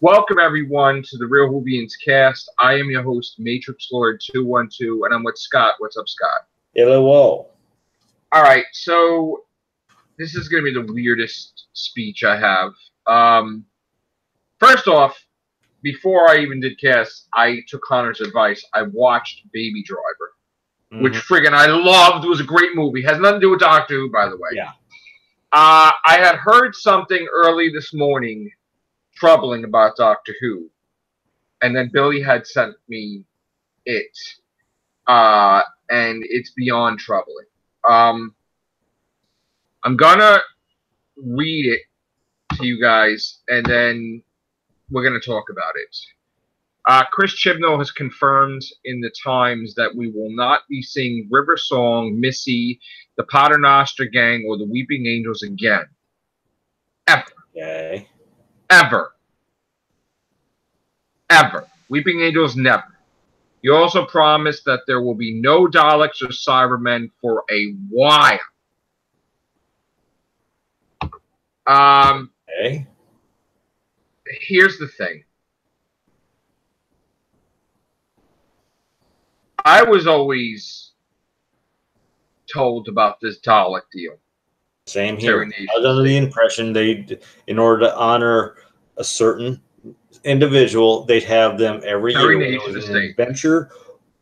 Welcome, everyone, to the Real Whovians cast. I am your host, Matrix Lord 212, and I'm with Scott. What's up, Scott? Hello. All right, so this is going to be the weirdest speech I have. First off, before I even did cast, I took Connor's advice. I watched Baby Driver, which friggin' I loved. It was a great movie. Has nothing to do with Doctor Who, by the way. Yeah. I had heard something early this morning troubling about Doctor Who, and then Billy had sent me it, and it's beyond troubling. I'm gonna read it to you guys, and then we're gonna talk about it. Chris Chibnall has confirmed in the Times that we will not be seeing River Song, Missy, the Paternoster Gang, or the Weeping Angels again. Ever. Okay. Ever. Weeping Angels, never. You also promised that there will be no Daleks or Cybermen for a while. Okay. Here's the thing. I was always told about this Dalek deal. Same here. I was under the impression in order to honor a certain individual, they'd have them every year. It was an adventure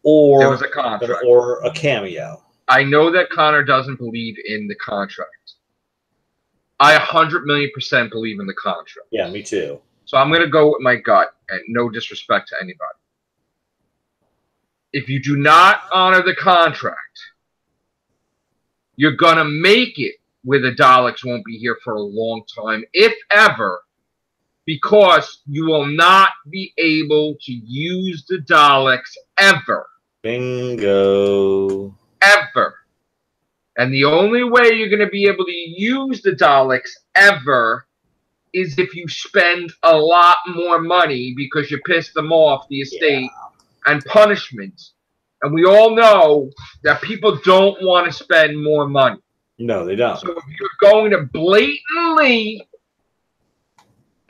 or there was a contract or a cameo. I know that Connor doesn't believe in the contract. I 100,000,000% believe in the contract. Yeah, me too. So I'm going to go with my gut, and no disrespect to anybody. If you do not honor the contract, you're going to make it where the Daleks won't be here for a long time, if ever, because you will not be able to use the Daleks ever. Bingo. Ever. And the only way you're going to be able to use the Daleks ever is if you spend a lot more money because you pissed them off, the estate, and punishment. And we all know that people don't want to spend more money. No, they don't. So if you're going to blatantly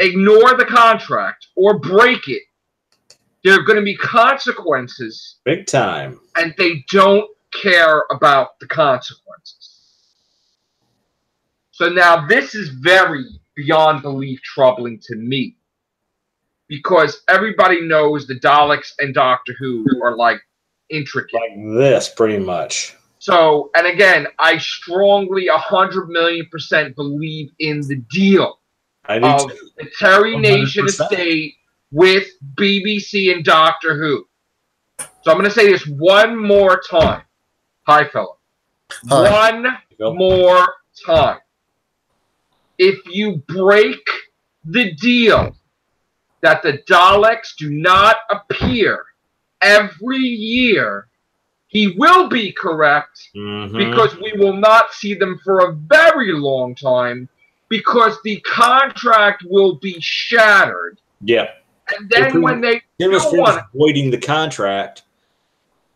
ignore the contract or break it, there are going to be consequences. Big time. And they don't care about the consequences. So now this is very beyond belief troubling to me, because everybody knows the Daleks and Doctor Who are like intricate. Like this, pretty much. So, and again, I strongly 100,000,000% believe in the deal of the Terry Nation estate with BBC and Doctor Who. So I'm going to say this one more time. Hi, fella. Hi. One more time. If you break the deal that the Daleks do not appear every year, he will be correct, because we will not see them for a very long time, because the contract will be shattered. Yeah. And then when they voiding the contract,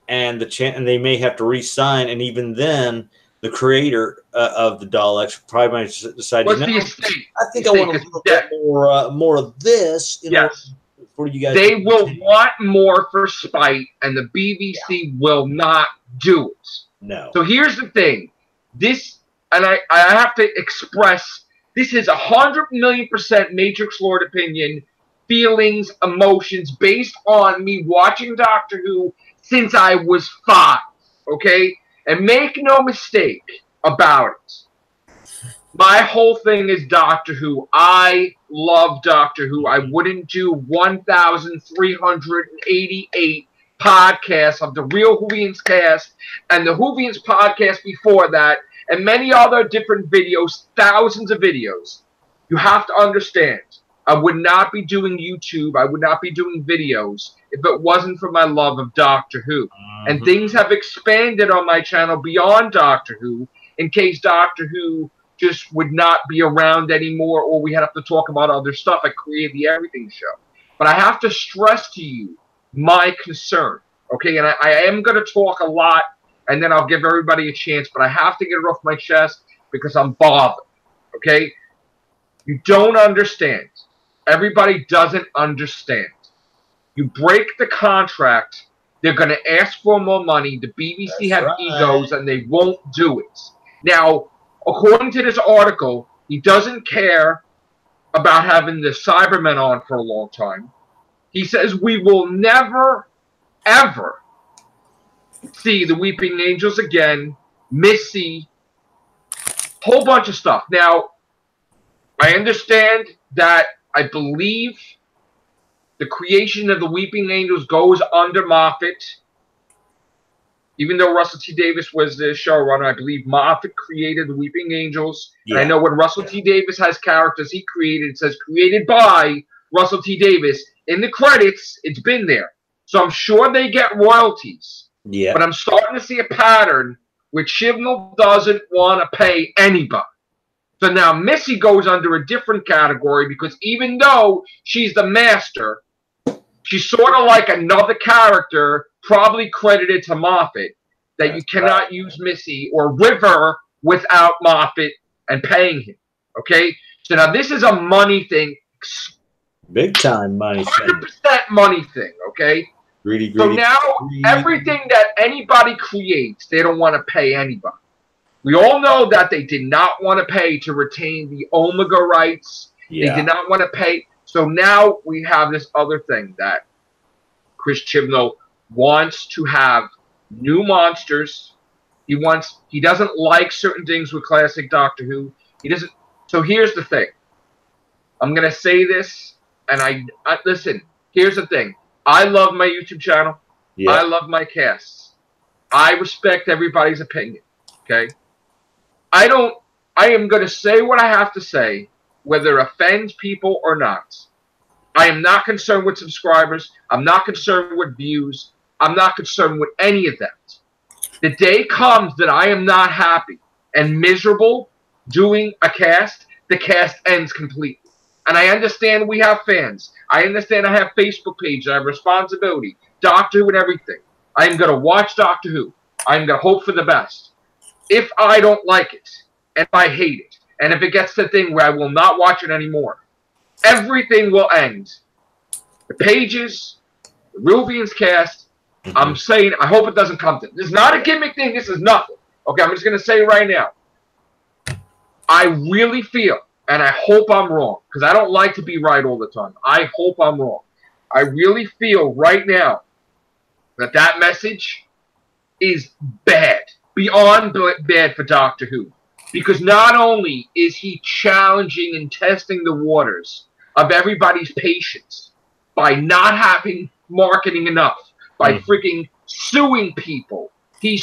and they may have to re-sign, and even then, the creator of the Daleks probably might decide. What's the estate? I think I want a little bit more of this. Yes. For you guys, they will want more for spite, and the BBC will not do it. No. So here's the thing. This, and I have to express, this is 100,000,000% Matrix Lord opinion, feelings, emotions, based on me watching Doctor Who since I was 5. Okay? And make no mistake about it. My whole thing is Doctor Who. I love Doctor Who. I wouldn't do 1,388 podcasts of the Real Whovians cast and the Whovians podcast before that, and many other different videos, thousands of videos. You have to understand, I would not be doing YouTube, I would not be doing videos if it wasn't for my love of Doctor Who. And things have expanded on my channel beyond Doctor Who, in case Doctor Who just would not be around anymore, or we have to talk about other stuff. I created the Everything Show. But I have to stress to you my concern, okay? And I am going to talk a lot, and then I'll give everybody a chance, but I have to get it off my chest because I'm bothered, okay? You don't understand. everybody doesn't understand. You break the contract, they're going to ask for more money. The BBC have egos, and they won't do it. Now, according to this article, he doesn't care about having the Cybermen on for a long time. He says we will never, ever see the Weeping Angels again, Missy, whole bunch of stuff. Now, I understand that I believe the creation of the Weeping Angels goes under Moffat. Even though Russell T. Davis was the showrunner, I believe Moffat created the Weeping Angels. Yeah. And I know when Russell T. Davis has characters he created, it says created by Russell T. Davis. In the credits, it's been there. So I'm sure they get royalties. Yeah. But I'm starting to see a pattern where Chibnall doesn't want to pay anybody. So now Missy goes under a different category because even though she's the master, she's sort of like another character, probably credited to Moffat, that you cannot use Missy or River without Moffat and paying him. Okay? So now this is a money thing. Big time money thing. 100% money thing, okay? Greedy, so now everything that anybody creates, they don't want to pay anybody. We all know that they did not want to pay to retain the Omega rights. Yeah. They did not want to pay. So now we have this other thing that Chris Chibnall wants to have new monsters. He doesn't like certain things with classic Doctor Who. He doesn't. So here's the thing. I'm going to say this, and I listen, here's the thing. I love my YouTube channel. Yeah. I love my casts. I respect everybody's opinion. Okay? I am going to say what I have to say, whether it offends people or not. I am not concerned with subscribers. I'm not concerned with views. I'm not concerned with any of that. The day comes that I am not happy and miserable doing a cast, the cast ends completely. And I understand we have fans. I understand I have Facebook page. I have responsibility. Doctor Who and everything. I am going to watch Doctor Who. I am going to hope for the best. If I don't like it, and if I hate it, and if it gets to the thing where I will not watch it anymore, everything will end. The pages, the Whovians cast, I'm saying, I hope it doesn't come to it. This is not a gimmick thing. This is nothing. Okay, I'm just going to say right now. I really feel, and I hope I'm wrong, because I don't like to be right all the time. I hope I'm wrong. I really feel right now that that message is bad. Beyond bad for Doctor Who. Because not only is he challenging and testing the waters of everybody's patience by not having marketing enough, by freaking suing people. They're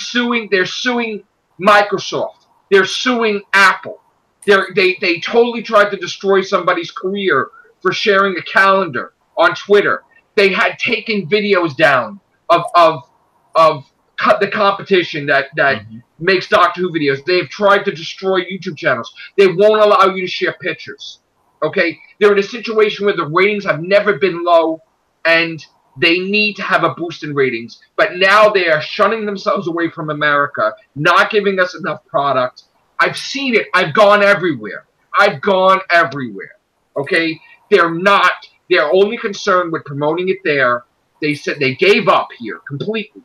suing Microsoft. They're suing Apple. They totally tried to destroy somebody's career for sharing a calendar on Twitter. They had taken videos down of the competition that makes Doctor Who videos. They've tried to destroy YouTube channels. They won't allow you to share pictures. Okay? They're in a situation where the ratings have never been low, and they need to have a boost in ratings. But now they are shunning themselves away from America, not giving us enough product. I've seen it. I've gone everywhere. Okay? They're only concerned with promoting it there. They said they gave up here completely.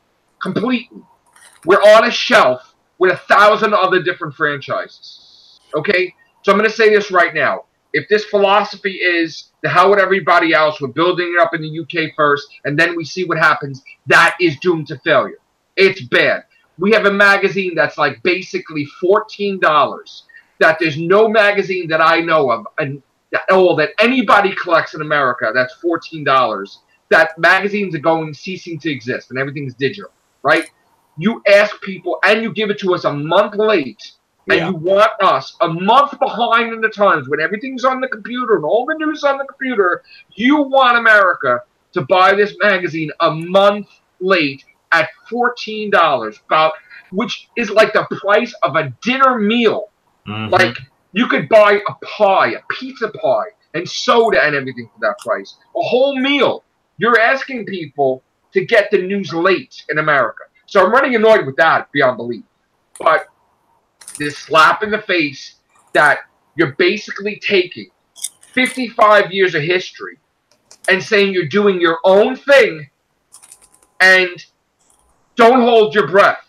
We're on a shelf with 1,000 other different franchises. Okay? So I'm going to say this right now. If this philosophy is the hell with everybody else, we're building it up in the UK first, and then we see what happens, that is doomed to failure. It's bad. We have a magazine that's like basically $14. That there's no magazine that I know of that anybody collects in America that's $14. That magazines are ceasing to exist, and everything's digital, right? You ask people, and you give it to us a month late, and you want us a month behind in the times when everything's on the computer and all the news on the computer. You want America to buy this magazine a month late at $14, which is like the price of a dinner meal. Like, you could buy a pizza pie, and soda and everything for that price. A whole meal. You're asking people to get the news late in America. So I'm running annoyed with that beyond belief. But this slap in the face that you're basically taking 55 years of history and saying you're doing your own thing and don't hold your breath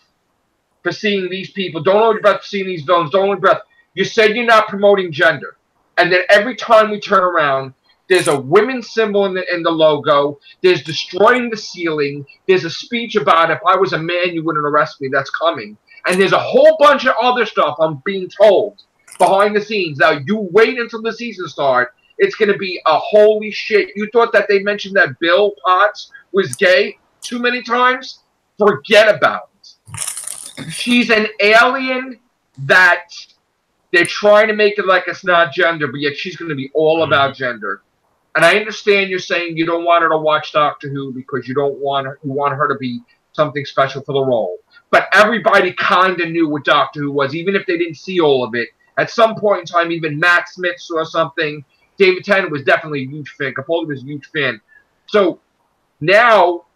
for seeing these people. Don't hold your breath for seeing these villains. Don't hold your breath. You said you're not promoting gender. And then every time we turn around, there's a women's symbol in the logo. There's destroying the ceiling. There's a speech about if I was a man, you wouldn't arrest me. That's coming. And there's a whole bunch of other stuff I'm being told behind the scenes. Now, you wait until the season starts. It's going to be a holy shit. You thought that they mentioned that Bill Potts was gay too many times? Forget about it. She's an alien that they're trying to make it like it's not gender, but yet she's going to be all about gender. And I understand you're saying you don't want her to watch Doctor Who because you want her to be something special for the role. But everybody kind of knew what Doctor Who was, even if they didn't see all of it. At some point in time, even Matt Smith saw something. David Tennant was definitely a huge fan. Capaldi was a huge fan. So now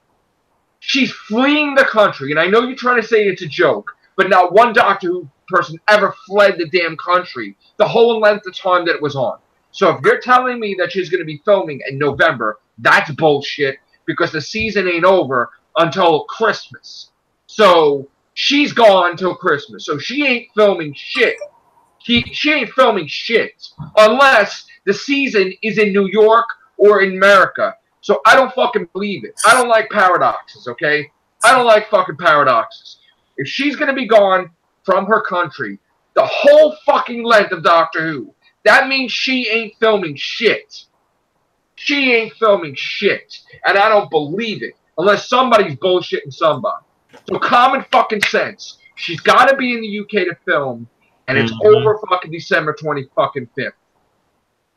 she's fleeing the country. And I know you're trying to say it's a joke, but not one Doctor Who person ever fled the damn country the whole length of time that it was on. So if you're telling me that she's going to be filming in November, that's bullshit because the season ain't over until Christmas. So she's gone till Christmas. So she ain't filming shit. She ain't filming shit unless the season is in New York or in America. So I don't fucking believe it. I don't like paradoxes, okay? I don't like fucking paradoxes. If she's going to be gone from her country the whole fucking length of Doctor Who, that means she ain't filming shit. She ain't filming shit. And I don't believe it unless somebody's bullshitting somebody. So common fucking sense. She's got to be in the UK to film, and it's over fucking December 25th.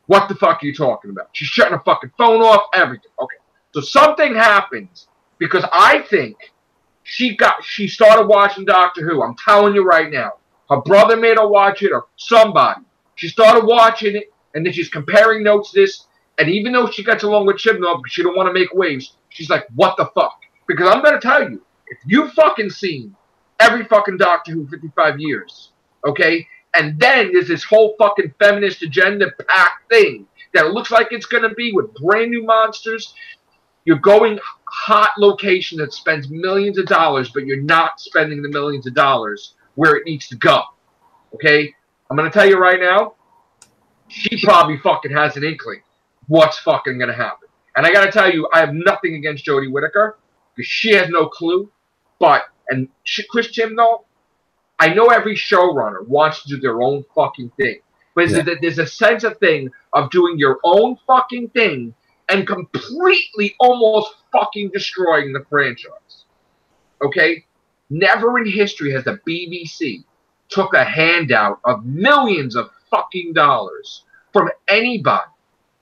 What the fuck are you talking about? She's shutting her fucking phone off, everything. Okay. So something happens because I think she started watching Doctor Who. I'm telling you right now. Her brother made her watch it or somebody. She started watching it, and then she's comparing notes to this. And even though she gets along with Chibnall because she don't want to make waves, she's like, what the fuck? Because I'm going to tell you, if you've fucking seen every fucking Doctor Who 55 years, okay, and then there's this whole fucking feminist agenda-packed thing that it looks like it's going to be with brand new monsters, you're going hot location that spends millions of dollars, but you're not spending the millions of dollars where it needs to go, okay? I'm going to tell you right now, she probably fucking has an inkling what's fucking going to happen. And I got to tell you, I have nothing against Jodie Whittaker because she has no clue. Chris Chibnall, I know every showrunner wants to do their own fucking thing. But there's a sense of thing of doing your own fucking thing and completely almost fucking destroying the franchise. Okay? Never in history has the BBC took a handout of millions of fucking dollars from anybody.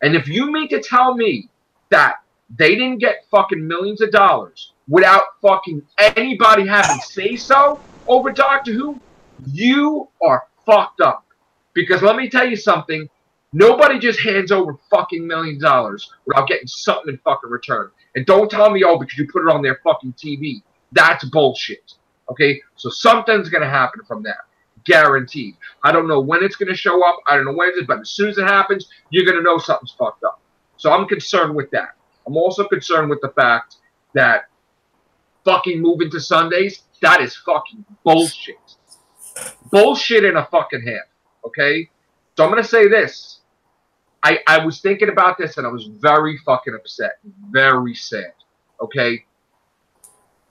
And if you mean to tell me that they didn't get fucking millions of dollars without fucking anybody having say-so over Doctor Who, you are fucked up. Because let me tell you something, nobody just hands over fucking millions of dollars without getting something in fucking return. And don't tell me, oh, because you put it on their fucking TV. That's bullshit. Okay? So something's going to happen from that. Guaranteed. I don't know when it's going to show up. I don't know when it is, but as soon as it happens, you're going to know something's fucked up. So I'm concerned with that. I'm also concerned with the fact that fucking moving to Sundays, that is fucking bullshit. Bullshit in a fucking half. Okay? So I'm going to say this. I was thinking about this and I was very fucking upset. Very sad. Okay?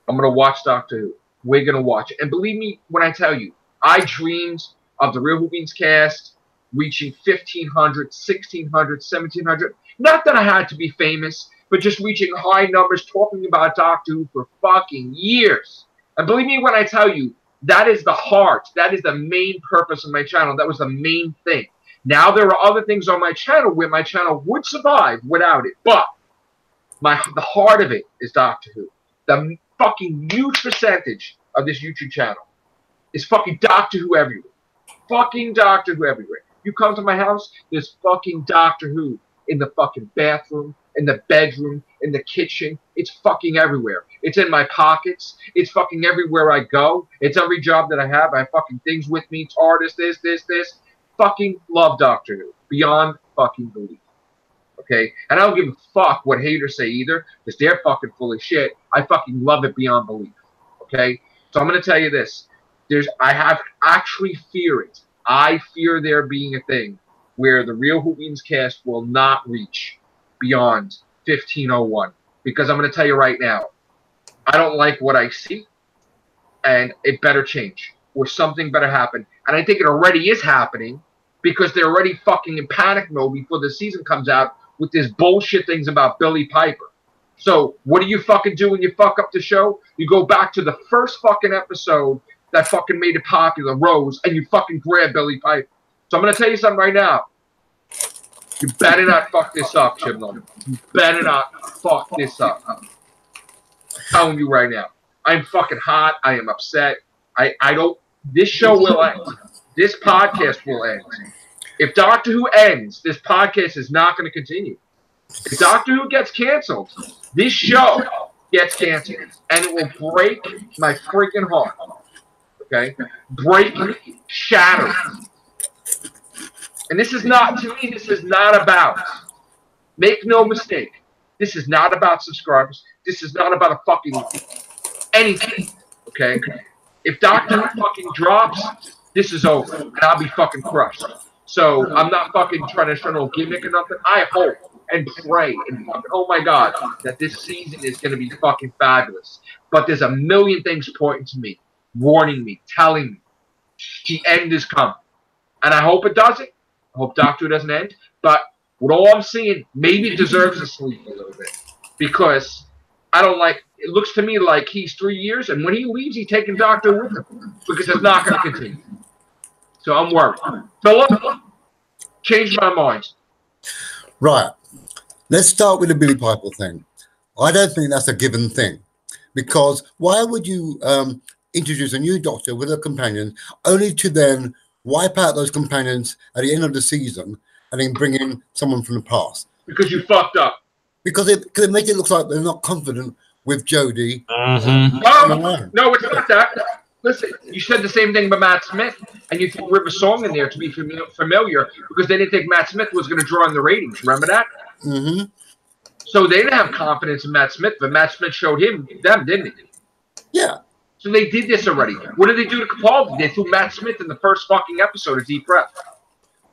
I'm going to watch Doctor Who. We're going to watch it. And believe me when I tell you, I dreamed of the Real Whovians cast reaching 1,500, 1,600, 1,700. Not that I had to be famous, but just reaching high numbers, talking about Doctor Who for fucking years. And believe me when I tell you, that is the heart. That is the main purpose of my channel. That was the main thing. Now there are other things on my channel where my channel would survive without it. But the heart of it is Doctor Who. The fucking huge percentage of this YouTube channel is fucking Doctor Who everywhere. Fucking Doctor Who everywhere. You come to my house, there's fucking Doctor Who in the fucking bathroom, in the bedroom, in the kitchen. It's fucking everywhere. It's in my pockets. It's fucking everywhere I go. It's every job that I have. I have fucking things with me. TARDIS, this. Fucking love Doctor Who. Beyond fucking belief. Okay? And I don't give a fuck what haters say either, because they're fucking full of shit. I fucking love it beyond belief. Okay? So I'm going to tell you this. I have actually fear it. I fear there being a thing where the Real Whovians cast will not reach beyond 1501. Because I'm going to tell you right now, I don't like what I see, and it better change, or something better happen. And I think it already is happening, because they're already fucking in panic mode before the season comes out with this bullshit things about Billy Piper. So what do you fucking do when you fuck up the show? You go back to the first fucking episode that fucking made it popular, Rose, and you fucking grab Billy Piper. So I'm going to tell you something right now. You better not fuck this up, Chibnall. You better not fuck this up. I'm telling you right now. I'm fucking hot. I am upset. I don't. This show will end. This podcast will end. If Doctor Who ends, this podcast is not going to continue. If Doctor Who gets canceled, this show gets canceled. And it will break my freaking heart. Okay? Break me. Shatter me. And this is not, to me, this is not about, make no mistake, this is not about subscribers. This is not about a fucking anything. Okay? If Doctor Who fucking drops, this is over. And I'll be fucking crushed. So I'm not fucking trying to show no gimmick or nothing. I hope and pray and fucking, oh my God, that this season is going to be fucking fabulous. But there's a million things pointing to me, warning me, telling me the end is coming. And I hope it doesn't. I hope Doctor Who doesn't end. But with all I'm seeing, maybe it deserves to sleep a little bit. Because I don't like, it looks to me like he's 3 years, and when he leaves, he's taking Doctor with him. Because it's not going to continue. So I'm worried. Philip, change my mind. Right. Let's start with the Billy Piper thing. I don't think that's a given thing. Because why would you introduce a new Doctor with a companion only to then wipe out those companions at the end of the season and then bring in someone from the past? Because you fucked up. Because it makes it look like they're not confident with Jodie. No, it's not that. Listen, you said the same thing about Matt Smith, and you threw River Song in there to be familiar because they didn't think Matt Smith was going to draw in the ratings. Remember that? Mm-hmm. So they didn't have confidence in Matt Smith, but Matt Smith showed them, didn't he? Yeah. So they did this already. What did they do to Capaldi? They threw Matt Smith in the first fucking episode of Deep Breath.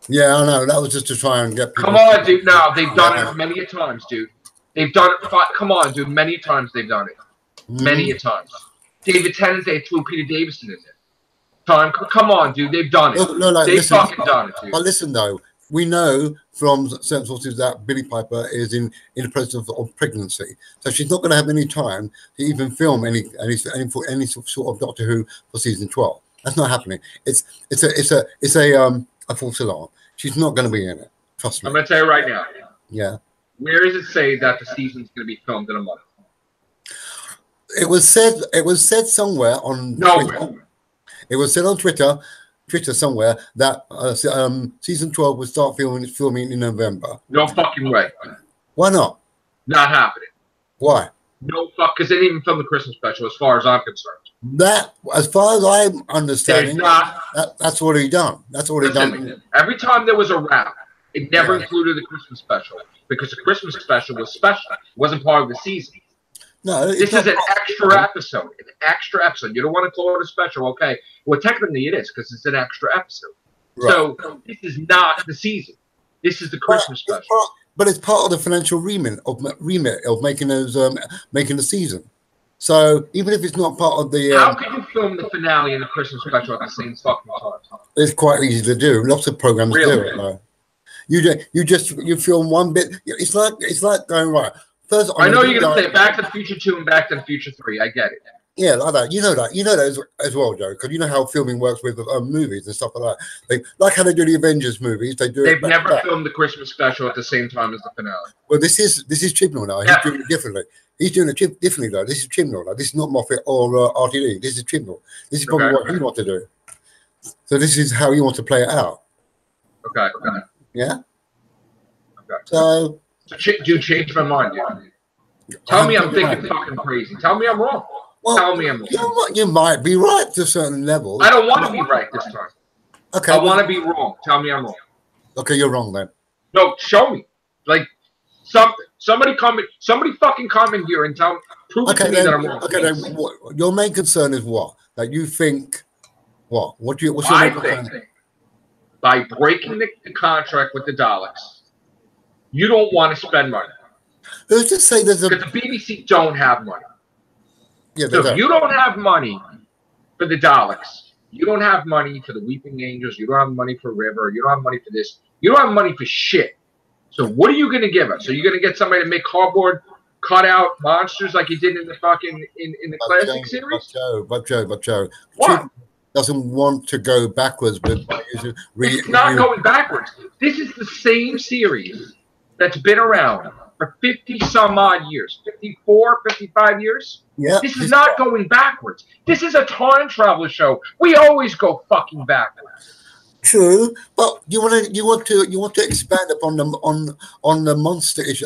Yeah, I know. That was just to try and get people. Come on, dude. No, they've done it many a times, dude. They've done it. Come on, dude. Many times they've done it. Many a times. David Tennant, they threw Peter Davison in there. Come on, dude. They've done it. No, they've fucking done it, dude. But listen, though. We know from certain sources that Billy Piper is in the process of pregnancy, so she's not going to have any time to even film any sort of Doctor Who for season 12. That's not happening. It's a false alarm. She's not going to be in it. Trust me. I'm going to tell you right now. Yeah. Where does it say that the season's going to be filmed in a month? It was said somewhere on. No. Twitter. It was said on Twitter somewhere that season 12 would start filming in November. No fucking way. Why not? Not happening. Why? No fuck, because they didn't even film the Christmas special, as far as I'm concerned. That, as far as I'm understanding, that's already done. That's already done. Every time there was a wrap, it never included the Christmas special, because the Christmas special was special. It wasn't part of the season. No, this is an extra episode. An extra episode. You don't want to call it a special, okay? Well, technically it is, because it's an extra episode. Right. So this is not the season. This is the Christmas special. But it's part of the financial remit of making those making the season. So even if it's not part of the how can you film the finale and the Christmas special at the same fucking time? It's quite easy to do. Lots of programs do it. Though. You film one bit. It's like going right. First, I know you're gonna say Back to the Future 2 and Back to the Future 3. I get it. Yeah, like that. You know that as well, Joe, because you know how filming works with movies and stuff like that. Like how they do the Avengers movies. They've never filmed the Christmas special at the same time as the finale. Well, this is Chibnall now. He's doing it differently. He's doing it differently though. This is Chibnall now. This is not Moffat or RTD. This is Chibnall. This is probably what he wants to do. So this is how he wants to play it out. Okay. Yeah. Okay. So dude, change my mind, dude. Tell me I'm thinking fucking crazy. Tell me I'm wrong. Well, tell me I'm wrong. You might be right to a certain level. I don't want to be right this time. Okay. I want to be wrong. Tell me I'm wrong. Okay, you're wrong then. No, show me. Like, Somebody fucking come in here and prove to me that I'm wrong. Okay, then your main concern is what? That you think what? What's your main concern? By breaking the contract with the Daleks, you don't want to spend money. Let's just say there's because the BBC don't have money. Yeah, so if you don't have money for the Daleks, you don't have money for the Weeping Angels, you don't have money for River, you don't have money for this, you don't have money for shit. So what are you going to give us? Are you going to get somebody to make cardboard cutout monsters like you did in the fucking in the classic series? But Joe, what? Doesn't want to go backwards, but it's not going backwards. This is the same series that's been around for 50 some odd years, 54, 55 years. Yeah, this is not going backwards. This is a time travel show. We always go fucking backwards. True, but you want to expand upon them on the monsters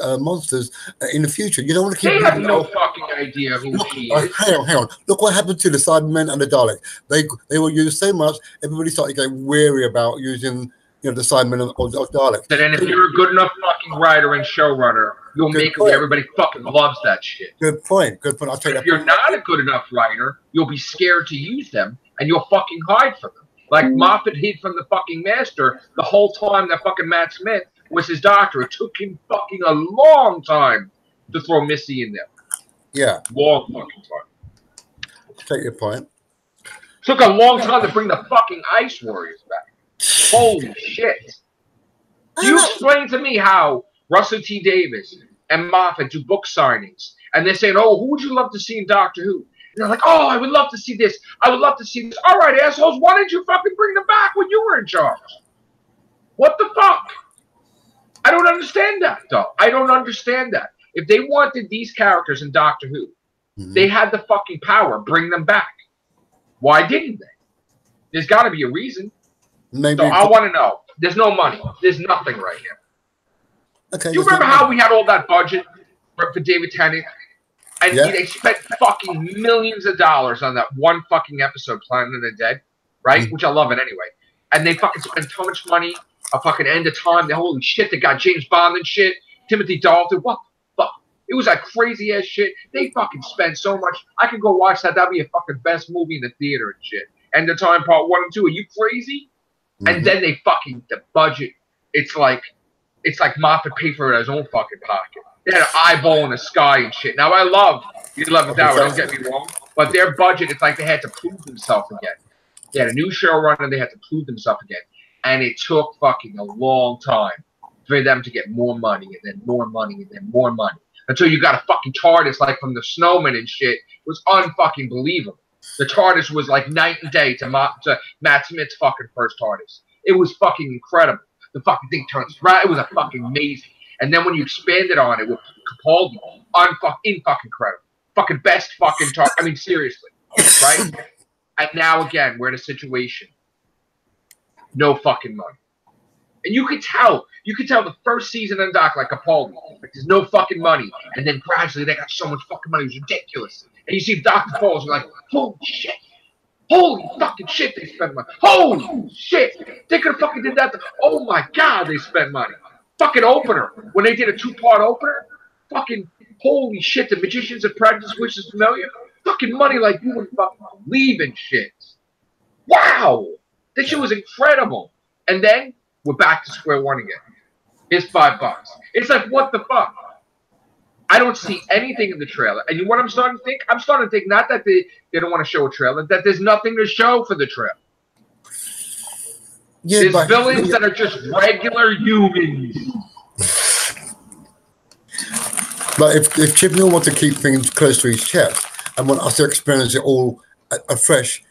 in the future. You don't want to keep. They have no fucking idea who he is. Hang on. Look what happened to the Cybermen and the Dalek. They were used so much. Everybody started getting wary about using the Cybermen or Dalek. So then, if you're a good enough fucking writer and showrunner, you'll make it where everybody fucking loves that shit. Good point. I'll take that. If you're not a good enough writer, you'll be scared to use them, and you'll fucking hide from them. Like Moffat hid from the fucking master the whole time that fucking Matt Smith was his doctor. It took him fucking a long time to throw Missy in there. Yeah. Long fucking time. Take your point. Took a long time to bring the fucking Ice Warriors back. Holy shit. You explain to me how Russell T. Davies and Moffat do book signings, and they're saying, oh, who would you love to see in Doctor Who? And they're like, oh, I would love to see this. I would love to see this. All right, assholes, why didn't you fucking bring them back when you were in charge? What the fuck? I don't understand that, though. I don't understand that. If they wanted these characters in Doctor Who, they had the fucking power. Bring them back. Why didn't they? There's got to be a reason. Maybe so I want to know. There's no money. There's nothing right here. Okay. Do you remember how we had all that budget for David Tennant? And they spent fucking millions of dollars on that one fucking episode, Planet of the Dead, right? Which I love it anyway. And they fucking spent so much money, a fucking End of Time. Holy shit, they got James Bond and shit. Timothy Dalton. What the fuck? It was like crazy ass shit. They fucking spent so much. I could go watch that. That'd be a fucking best movie in the theater and shit. End of Time Part 1 and 2. Are you crazy? And then they fucking, the budget, it's like Moffat paid for it out of his own fucking pocket. They had an eyeball in the sky and shit. Now, I love 11th Hour, don't get me wrong. But their budget, it's like they had to prove themselves again. They had a new showrunner, they had to prove themselves again. And it took fucking a long time for them to get more money and then more money and then more money. Until you got a fucking TARDIS like from the Snowman and shit. It was unfucking believable. The TARDIS was like night and day to Matt Smith's fucking first TARDIS. It was fucking incredible. The fucking thing turns right. It was a fucking amazing. And then when you expanded on it with Capaldi, fucking incredible. Fucking best fucking talk. I mean, seriously. Right? And now, again, we're in a situation. No fucking money. And you could tell the first season of Doc, like Capaldi, like there's no fucking money. And then gradually they got so much fucking money. It was ridiculous. And you see Dr. Falls, and you're like, holy shit. Holy fucking shit, they spent money. Holy shit. They could have fucking did that. Oh my God, they spent money. Fucking opener. When they did a 2-part opener, fucking holy shit, The Magician's Apprentice, which is familiar. Fucking money like you wouldn't fucking believe in shit. Wow. This shit was incredible. And then we're back to square one again. Here's $5. It's like, what the fuck? I don't see anything in the trailer. And you know what I'm starting to think? I'm starting to think not that they don't want to show a trailer, that there's nothing to show for the trailer. Yeah, there's villains that are just regular humans. But if Chip Mill wants to keep things close to his chest and want us to experience it all afresh,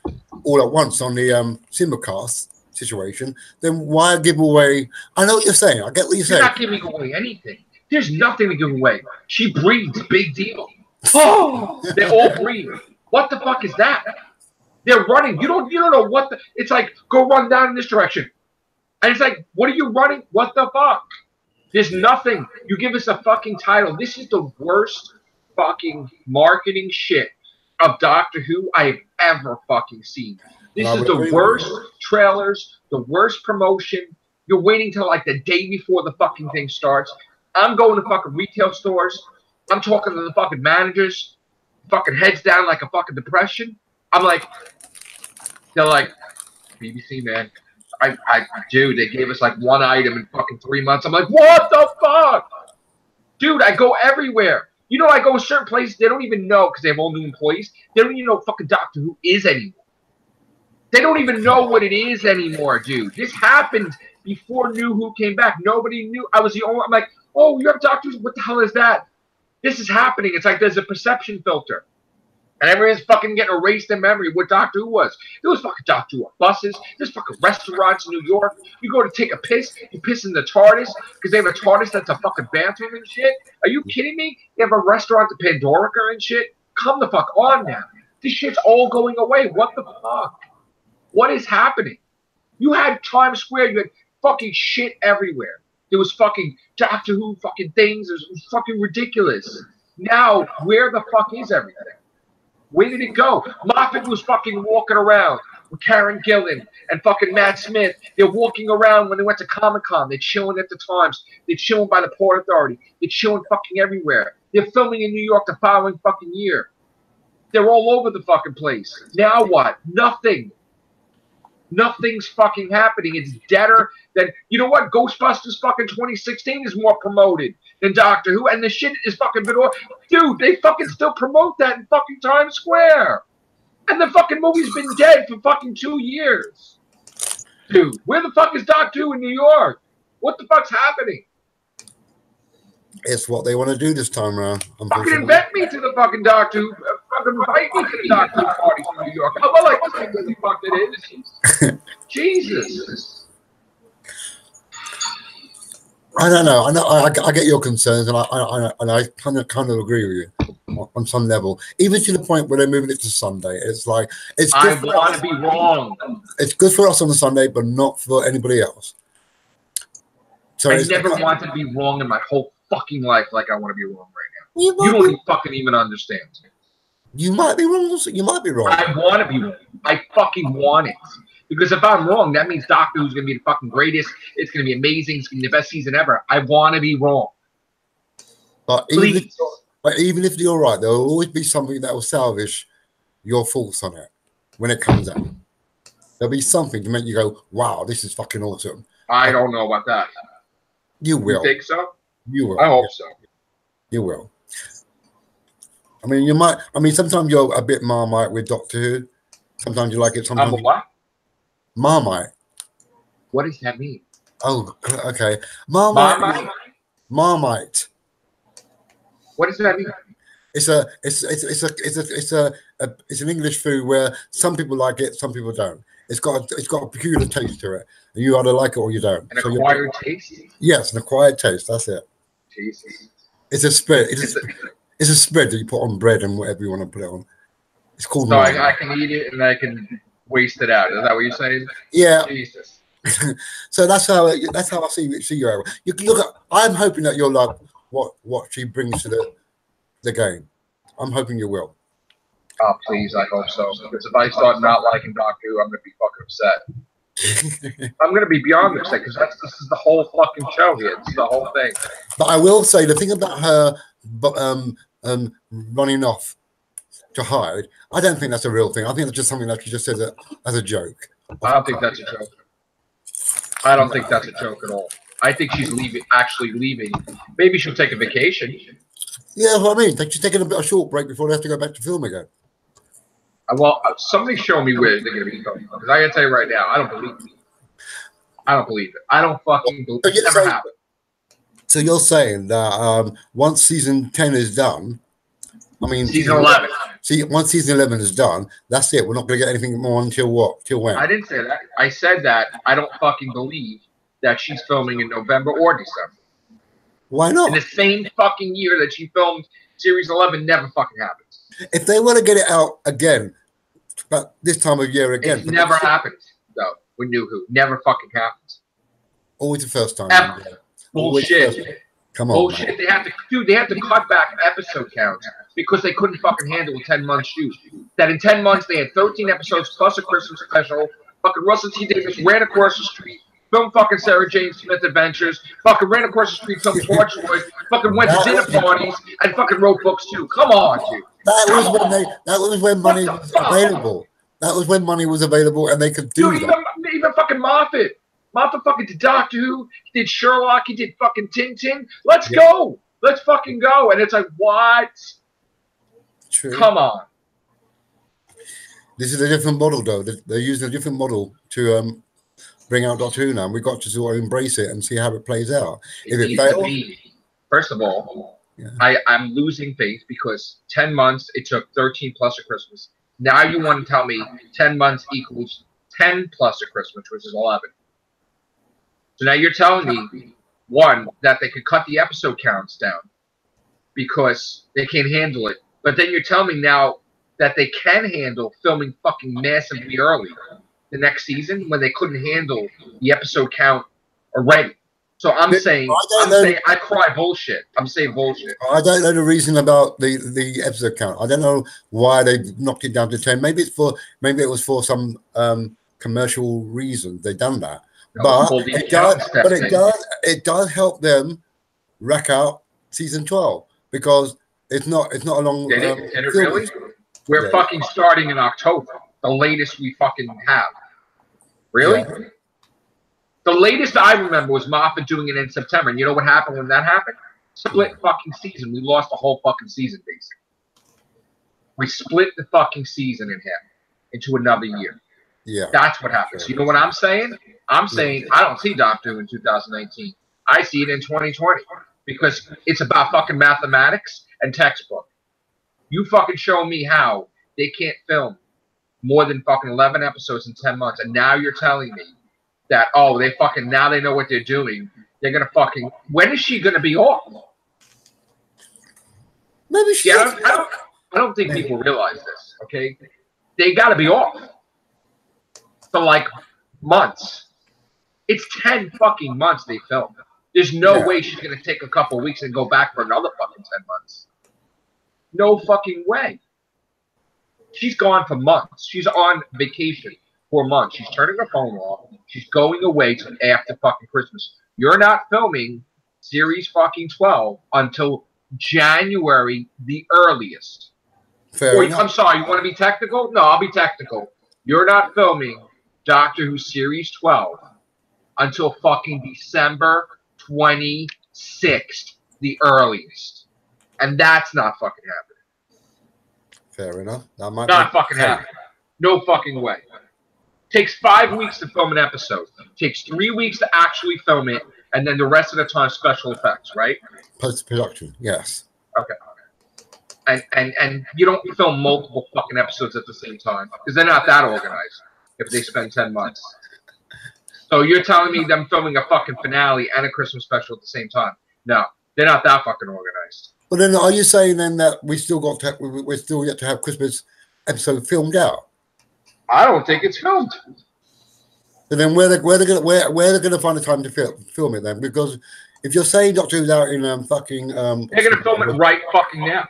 all at once on the simulcast situation, then why give away? I know what you're saying. I get what you're saying. You're not giving away anything. There's nothing to give away. She breathes. Big deal. Oh, they all breathe. What the fuck is that? They're running. You don't know what the. It's like, go run down in this direction. And it's like, what are you running? What the fuck? There's nothing. You give us a fucking title. This is the worst fucking marketing shit of Doctor Who I have ever fucking seen. This is the worst trailers, the worst promotion. You're waiting till like the day before the fucking thing starts. I'm going to fucking retail stores. I'm talking to the fucking managers, fucking heads down like a fucking depression. I'm like, they're like, BBC, man. Dude, they gave us like one item in fucking 3 months. I'm like, what the fuck? Dude, I go everywhere. You know, I go to certain places, they don't even know, because they have all new employees, they don't even know what fucking Doctor Who is anymore. They don't even know what it is anymore, dude. This happened before New Who came back. Nobody knew. I was the only, I'm like, oh, you have Doctor Who? What the hell is that? This is happening. It's like there's a perception filter. And everyone's fucking getting erased in memory of what Doctor Who was. There was fucking Doctor Who on buses. There's fucking restaurants in New York. You go to take a piss, you piss in the TARDIS, because they have a TARDIS that's a fucking bathroom and shit. Are you kidding me? They have a restaurant at Pandorica and shit. Come the fuck on now. This shit's all going away. What the fuck? What is happening? You had Times Square. You had fucking shit everywhere. There was fucking Doctor Who fucking things. It was fucking ridiculous. Now, where the fuck is everything? Where did it go? Moffat was fucking walking around with Karen Gillan and fucking Matt Smith. They're walking around when they went to Comic-Con. They're chilling at the Times. They're chilling by the Port Authority. They're chilling fucking everywhere. They're filming in New York the following fucking year. They're all over the fucking place. Now what? Nothing. Nothing's fucking happening. It's deader than, you know what? Ghostbusters fucking 2016 is more promoted than Doctor Who, and the shit is fucking been, dude, they fucking still promote that in fucking Times Square. And the fucking movie's been dead for fucking 2 years. Dude, where the fuck is Doctor Who in New York? What the fuck's happening? It's what they want to do this time around. Fucking invite me to the fucking Doctor Who. Fucking invite me to the Doctor Who parties in New York. How about like this thing what the fuck it is? Jesus. I don't know. I get your concerns, and I kind of agree with you on some level. Even to the point where they're moving it to Sunday, it's like it's. I want to be wrong. It's good for us on the Sunday, but not for anybody else. So I never wanted to be wrong in my whole fucking life, like I want to be wrong right now. You don't fucking even understand. You might be wrong. You might be wrong. I want to be wrong. I fucking want it. Because if I'm wrong, that means Doctor Who's going to be the fucking greatest. It's going to be amazing. It's going to be the best season ever. I want to be wrong. But even if you're right, there will always be something that will salvage your thoughts on it when it comes out. There'll be something to make you go, wow, this is fucking awesome. I don't know about that. You will. You think so? You will. I hope so. You will. I mean, you might. I mean, sometimes you're a bit Marmite with Doctor Who. Sometimes you like it. Sometimes what? Marmite. What does that mean? Oh, okay. Marmite. Marmite. What does that mean? It's an English food where some people like it, some people don't. It's got a peculiar taste to it. And you either like it or you don't. An acquired taste? Yes, an acquired taste. That's it. Jesus. It's a spread. It's a spread that you put on bread and whatever you want to put it on. It's called. So I can eat it and I can waste it out. Is that what you're saying? Yeah. Jesus. So that's how I see you, Aaron. You can look at. I'm hoping that you'll like what she brings to the game. I'm hoping you will. Oh, please, I hope so. Because if I start not liking Doctor Who, I'm going to be fucking upset. I'm going to be beyond upset because this is the whole fucking show here. This is the whole thing. But I will say the thing about her running off to hide, I don't think that's a real thing. I think it's just something that she just says as a joke. I don't think that's a joke. I don't think that's a joke at all. I think she's actually leaving. Maybe she'll take a vacation. Yeah, what I mean. She's taking a short break before they have to go back to film again. Well, somebody show me where they're going to be filming. Because I got to tell you right now, I don't believe it. I don't believe it. I don't fucking believe it. Never happened. So you're saying that once season 10 is done, I mean season 11. See, once season 11 is done, that's it. We're not going to get anything more until what? Till when? I didn't say that. I said that I don't fucking believe that she's filming in November or December. Why not? In the same fucking year that she filmed series 11 never fucking happens. If they want to get it out again, but this time of year again. It never happens, though, with New Who. Never fucking happens. Always the first time. Ever. Bullshit. Come on. Bullshit. Man. They have to cut back episode counts because they couldn't fucking handle a 10-month shoot. That in 10 months they had 13 episodes plus a Christmas special. Fucking Russell T. Davies ran across the street, filmed fucking Sarah Jane Smith Adventures, fucking ran across the street, filmed Portnoy, fucking went to dinner parties, and fucking wrote books too. Come on, dude. That was when money was available. That was when money was available, and they could do that. Even fucking Moffat. Moffat fucking did Doctor Who, he did Sherlock, he did fucking Tintin. Let's go. Let's fucking go. And it's like, what? True. Come on. This is a different model, though. They're using a different model to bring out Doctor Who now. We've got to sort of embrace it and see how it plays out. If it fails, first of all, I'm losing faith because 10 months, it took 13 plus a Christmas. Now you want to tell me 10 months equals 10 plus a Christmas, which is 11. So now you're telling me, one, that they could cut the episode counts down because they can't handle it. But then you're telling me now that they can handle filming fucking massively early the next season when they couldn't handle the episode count already. So I'm saying I cry bullshit. I'm saying bullshit. I don't know the reason about the episode count. I don't know why they knocked it down to 10. Maybe it was for some commercial reason they done that. But it does help them rack out season 12 because it's not a long. Did it really? We're fucking starting in October. The latest we fucking have. Really? Yeah. The latest I remember was Moffat doing it in September. And you know what happened when that happened? Split fucking season. We lost the whole fucking season, basically. We split the fucking season in half into another year. Yeah. That's what happens. You know what I'm saying? I'm saying I don't see Doctor Who in 2019. I see it in 2020 because it's about fucking mathematics and textbook. You fucking show me how they can't film more than fucking 11 episodes in 10 months. And now you're telling me that, oh, now they know what they're doing. They're going to fucking, when is she going to be off? Maybe she I don't think people realize this, okay? They got to be off for like months. It's 10 fucking months they filmed. There's no way she's going to take a couple of weeks and go back for another fucking 10 months. No fucking way. She's gone for months. She's on vacation for months. She's turning her phone off. She's going away till after fucking Christmas. You're not filming series fucking 12 until January the earliest. I'm sorry, you want to be technical? No, I'll be technical. You're not filming Doctor Who series 12 until fucking December 26th, the earliest. And that's not fucking happening. Fair enough. Not fucking happening. No fucking way. Takes 5 weeks to film an episode. Takes 3 weeks to actually film it, and then the rest of the time special effects, right? Post-production, yes. Okay. And you don't film multiple fucking episodes at the same time because they're not that organized if they spend 10 months. So you're telling me them filming a fucking finale and a Christmas special at the same time? No, they're not that fucking organized. But then, are you saying then that we're still yet to have Christmas episode filmed out? I don't think it's filmed. So then, where they're gonna find the time to film it then? Because if you're saying Doctor Who's out in fucking they're gonna film it right fucking now.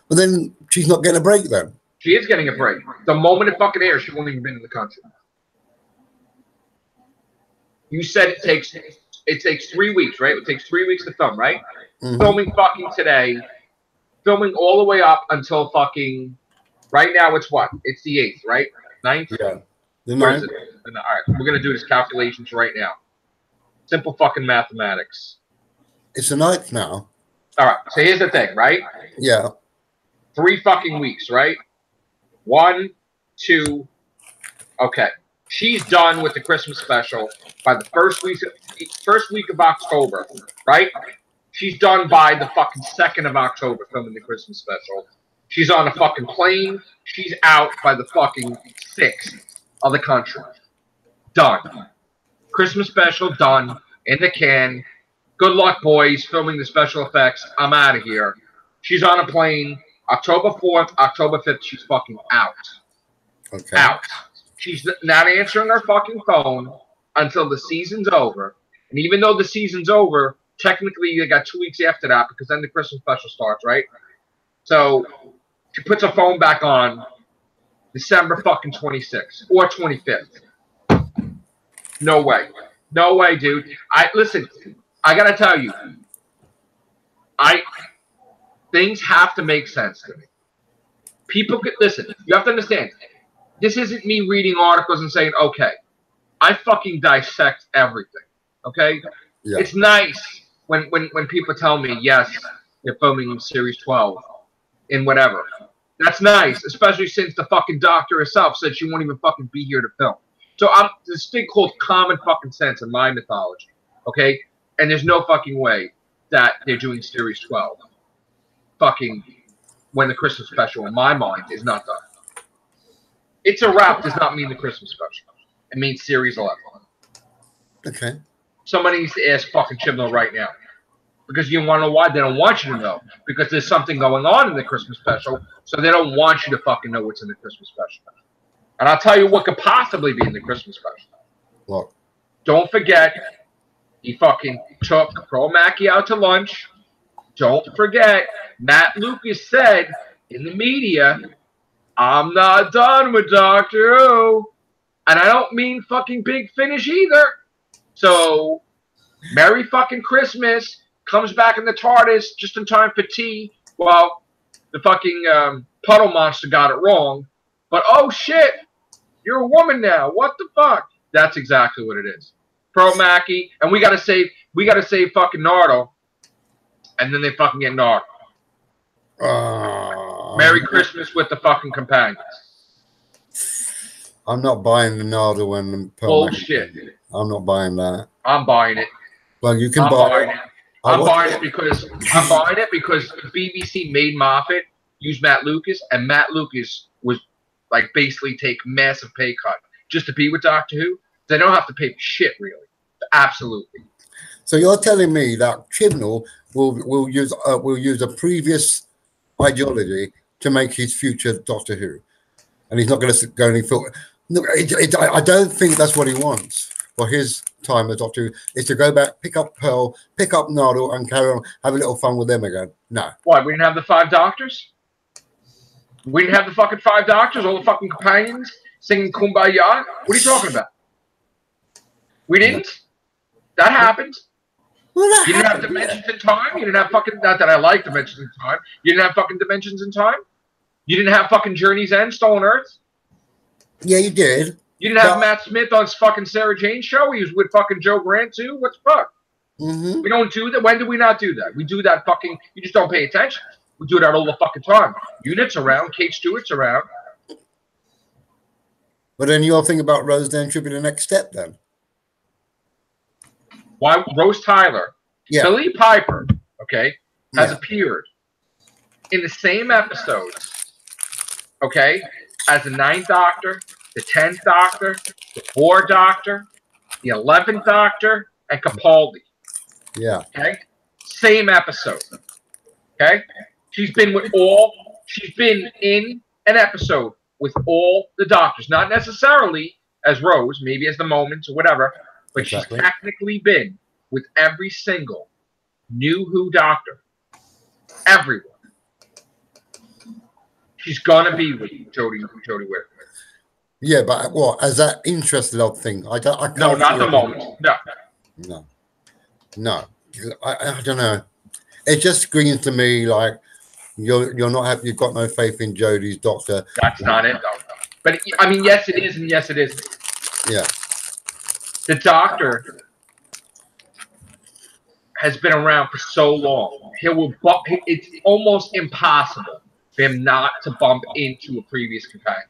But then she's not getting a break then. She is getting a break. The moment it fucking airs, she won't even been in the country. You said it takes 3 weeks, right? It takes 3 weeks to film, right? Mm-hmm. Filming fucking today, filming all the way up until fucking right now. It's what? It's the 8th, right? 9th? Yeah. The 9th. All right, we're gonna do this calculations right now. Simple fucking mathematics. It's the 9th now. All right. So here's the thing, right? Yeah. 3 fucking weeks, right? 1, 2. Okay. She's done with the Christmas special by the first week of October, right? She's done by the fucking 2nd of October filming the Christmas special. She's on a fucking plane. She's out by the fucking 6th of the country. Done. Christmas special done. In the can. Good luck, boys, filming the special effects. I'm out of here. She's on a plane. October 4th, October 5th, she's fucking out. Okay. Out. She's not answering her fucking phone until the season's over. And even though the season's over, technically they got 2 weeks after that because then the Christmas special starts, right? So she puts her phone back on December fucking 26th or 25th. No way. No way, dude. Listen, I gotta tell you, things have to make sense to me. People could listen, you have to understand, this isn't me reading articles and saying, okay, I fucking dissect everything. Okay? Yeah. It's nice when people tell me, yes, they're filming series 12 in whatever. That's nice, especially since the fucking doctor herself said she won't even fucking be here to film. So this thing called common fucking sense in my mythology. Okay? And there's no fucking way that they're doing series 12. Fucking when the Christmas special, in my mind, is not done. It's a wrap does not mean the Christmas special. It means series 11. Okay. Somebody needs to ask fucking Chibnall right now. Because you want to know why? They don't want you to know. Because there's something going on in the Christmas special, so they don't want you to fucking know what's in the Christmas special. And I'll tell you what could possibly be in the Christmas special. What? Don't forget, he fucking took Pro Mackey out to lunch. Don't forget, Matt Lucas said in the media, I'm not done with Doctor Who. And I don't mean fucking Big Finish either. So, Merry fucking Christmas. Comes back in the TARDIS just in time for tea. Well, the fucking puddle monster got it wrong. But oh shit, you're a woman now. What the fuck? That's exactly what it is. Pro Mackey, and we gotta save fucking Nardo. And then they fucking get Nardo. Merry Christmas with the fucking companions. I'm not buying the Nardo and the bullshit. I'm not buying that. I'm buying it. Well, you can buy it. I'm buying it because BBC made Moffat use Matt Lucas, and Matt Lucas was like basically take massive pay cut just to be with Doctor Who. They don't have to pay for shit, really. Absolutely. So you're telling me that Chibnall will use a previous ideology to make his future Doctor Who, and he's not going to go any further. No, I don't think that's what he wants for his time as Doctor Who, is to go back, pick up Pearl, pick up Nardole, and carry on, have a little fun with them again. No. Why? We didn't have the 5 Doctors? We didn't have the fucking 5 Doctors, all the fucking companions singing Kumbaya? What are you talking about? We didn't? No. That happened. Well, you didn't have dimensions in time? You didn't have fucking, not that I like dimensions in time. You didn't have fucking dimensions in time? You didn't have fucking Journey's End, Stolen Earth? Yeah, you did. You didn't have Matt Smith on fucking Sarah Jane's show? He was with fucking Joe Grant too? What the fuck? Mm-hmm. We don't do that. When do we not do that? We do that fucking, you just don't pay attention. We do that all the fucking time. Unit's around, Kate Stewart's around. But then you're thinking about Rose then should be the next step then. Why Rose Tyler, Billie Piper, okay, has appeared in the same episodes, okay, as the 9th Doctor, the 10th Doctor, the 4th Doctor, the 11th Doctor, and Capaldi. Yeah. Okay? Same episode. Okay? She's been in an episode with all the Doctors. Not necessarily as Rose, maybe as the Moments or whatever, but she's technically been with every single New Who Doctor. Everyone. She's gonna be with Jodie Whittaker. Yeah, but what, as that interest love thing? I can't. No, not the moment. No. I don't know. It just screams to me like you've got no faith in Jodie's Doctor. That's not it, though. But I mean, yes, it is, and yes, it isn't. Yeah. The Doctor has been around for so long. It's almost impossible for him not to bump into a previous companion.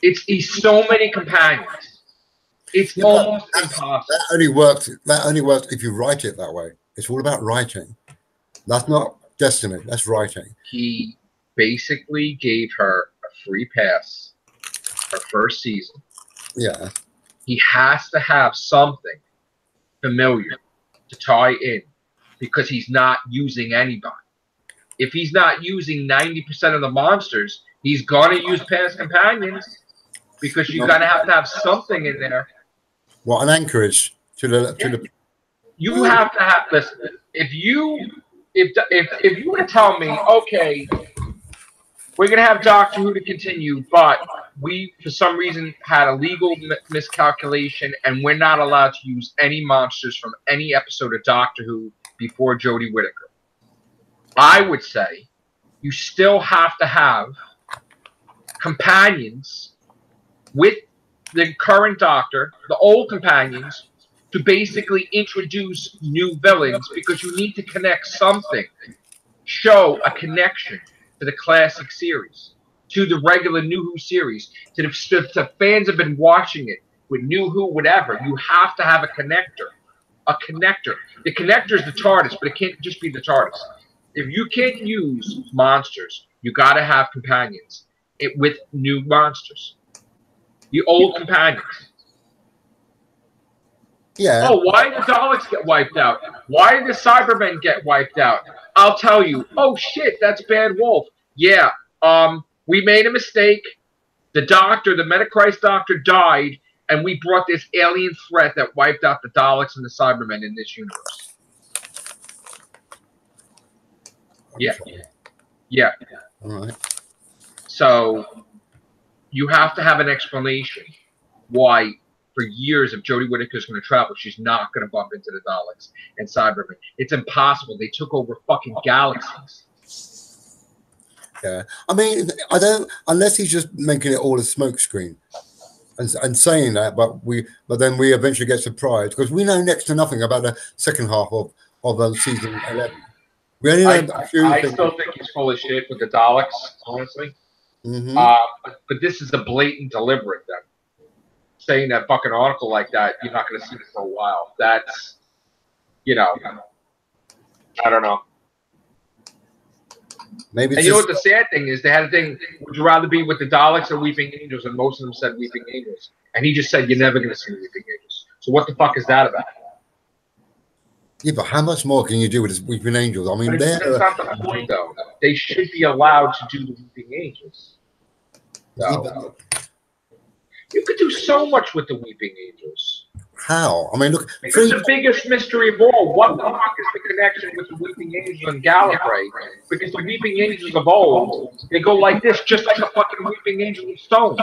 He's so many companions. It's almost impossible. That only works if you write it that way. It's all about writing. That's not destiny. That's writing. He basically gave her a free pass her first season. Yeah. He has to have something familiar to tie in because he's not using anybody. If he's not using 90% of the monsters, he's going to use past companions because you're going to have something in there. What, an anchorage to the You have to have, listen, if you were to tell me, okay, we're going to have Doctor Who to continue, but we for some reason had a legal miscalculation, and we're not allowed to use any monsters from any episode of Doctor Who before Jodie Whittaker. I would say you still have to have companions with the current Doctor, the old companions, to basically introduce new villains, because you need to connect something, show a connection to the classic series, to the regular New Who series, to the fans have been watching it with New Who, whatever. You have to have a connector. A connector. The connector is the TARDIS, but it can't just be the TARDIS. If you can't use monsters, you got to have companions with new monsters. The old companions. Yeah. Oh, why did the Daleks get wiped out? Why did the Cybermen get wiped out? I'll tell you. Oh shit, that's Bad Wolf. Yeah. We made a mistake. The Doctor, the Metachrist Doctor, died, and we brought this alien threat that wiped out the Daleks and the Cybermen in this universe. Yeah. Yeah. All right. So you have to have an explanation why, for years, if Jodie Whittaker is going to travel, she's not going to bump into the Daleks and Cybermen. It's impossible. They took over fucking galaxies. Yeah. I mean, I don't, unless he's just making it all a smokescreen and saying that, but then we eventually get surprised, because we know next to nothing about the second half of season 11. We only know I still think he's full of shit with the Daleks, honestly. Mm-hmm. But this is a blatant deliberate then. Saying that fucking article like that, you're not going to see it for a while. That's, I don't know. Maybe. And you know what the sad thing is? They had a thing, would you rather be with the Daleks or Weeping Angels? And most of them said Weeping Angels. And he just said, you're never going to see Weeping Angels. So what the fuck is that about? Yeah, but how much more can you do with this Weeping Angels? I mean, that's not the point, though. They should be allowed to do the Weeping Angels. So, you could do so much with the Weeping Angels. How? I mean, look. Because the biggest mystery of all, what the fuck is the connection with the Weeping Angels and Gallifrey? Because the Weeping Angels of old, they go like this, just like the fucking Weeping Angels of Stone.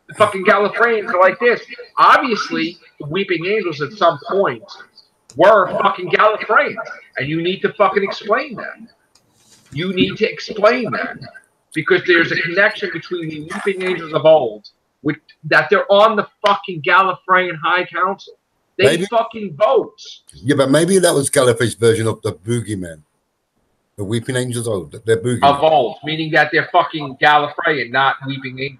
The fucking Gallifreyans are like this. Obviously, the Weeping Angels at some point were fucking Gallifreyans, and you need to fucking explain that. You need to explain that, because there's a connection between the Weeping Angels of old, that they're on the fucking Gallifreyan High Council. They fucking vote. Yeah, but maybe that was Gallifrey's version of the Boogeyman. The Weeping Angels old. They're Boogeymen. Of old, meaning that they're fucking Gallifreyan, not Weeping Angels.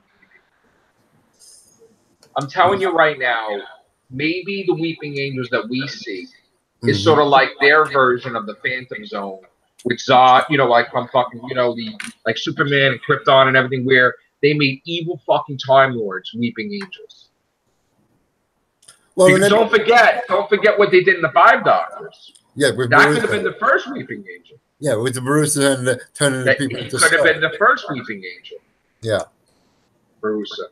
I'm telling you right now, maybe the Weeping Angels that we see is sort of like their version of the Phantom Zone, with Zod, like from fucking, like Superman and Krypton and everything, where they made evil fucking Time Lords Weeping Angels. Well, because don't forget what they did in the Five Doctors. Yeah, that could have been the first Weeping Angel. Yeah, with the Barusa and turning the people into could have been the first Weeping Angel. Yeah, Barusa.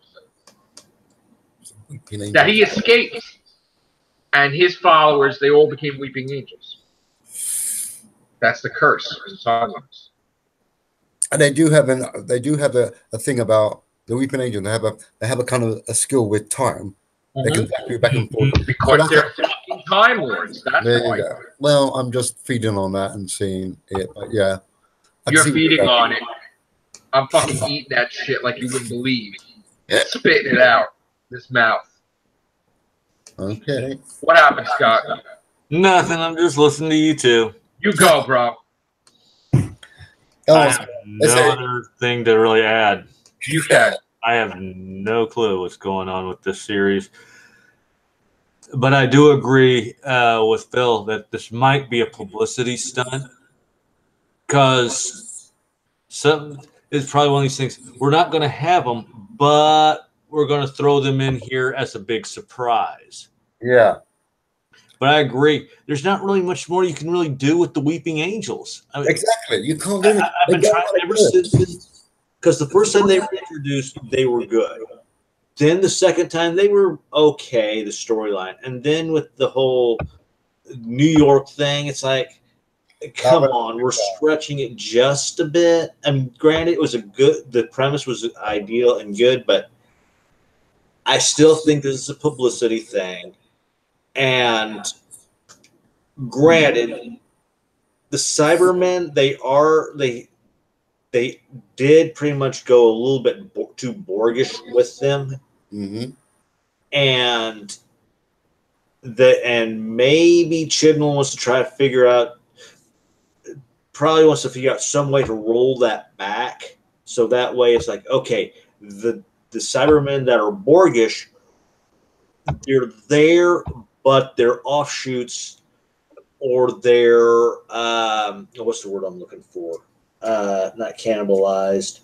That he escaped, and his followers, they all became Weeping Angels. That's the curse in Silence. And they do have a thing about the Weeping Angel. They have a kind of a skill with time. They can do back and forth because they're fucking Time Lords. That's why. Well, I'm just feeding on that and seeing it. But yeah, you're feeding on it. I'm fucking eating that shit like you wouldn't believe. Spitting it out this mouth. Okay. What happened, Scott? Nothing. I'm just listening to you two. You go, bro. I have no other thing to really add. You can. I have no clue what's going on with this series. But I do agree with Phil that this might be a publicity stunt, because it's probably one of these things. We're not going to have them, but we're going to throw them in here as a big surprise. Yeah. But I agree. There's not really much more you can really do with the Weeping Angels. I mean, exactly. You can't do it. I've been trying ever since, because the first time they were introduced, they were good. Then the second time, they were okay, the storyline. And then with the whole New York thing, it's like, come on, we're stretching it just a bit. And granted, it was the premise was ideal and good, but I still think this is a publicity thing. And granted, the Cybermen, they did pretty much go a little bit too Borgish with them. Mm-hmm. And maybe Chibnall wants to try to figure out some way to roll that back, so that way it's like, okay, the Cybermen that are Borgish, they're there, but they're offshoots, or they're what's the word I'm looking for? Not cannibalized,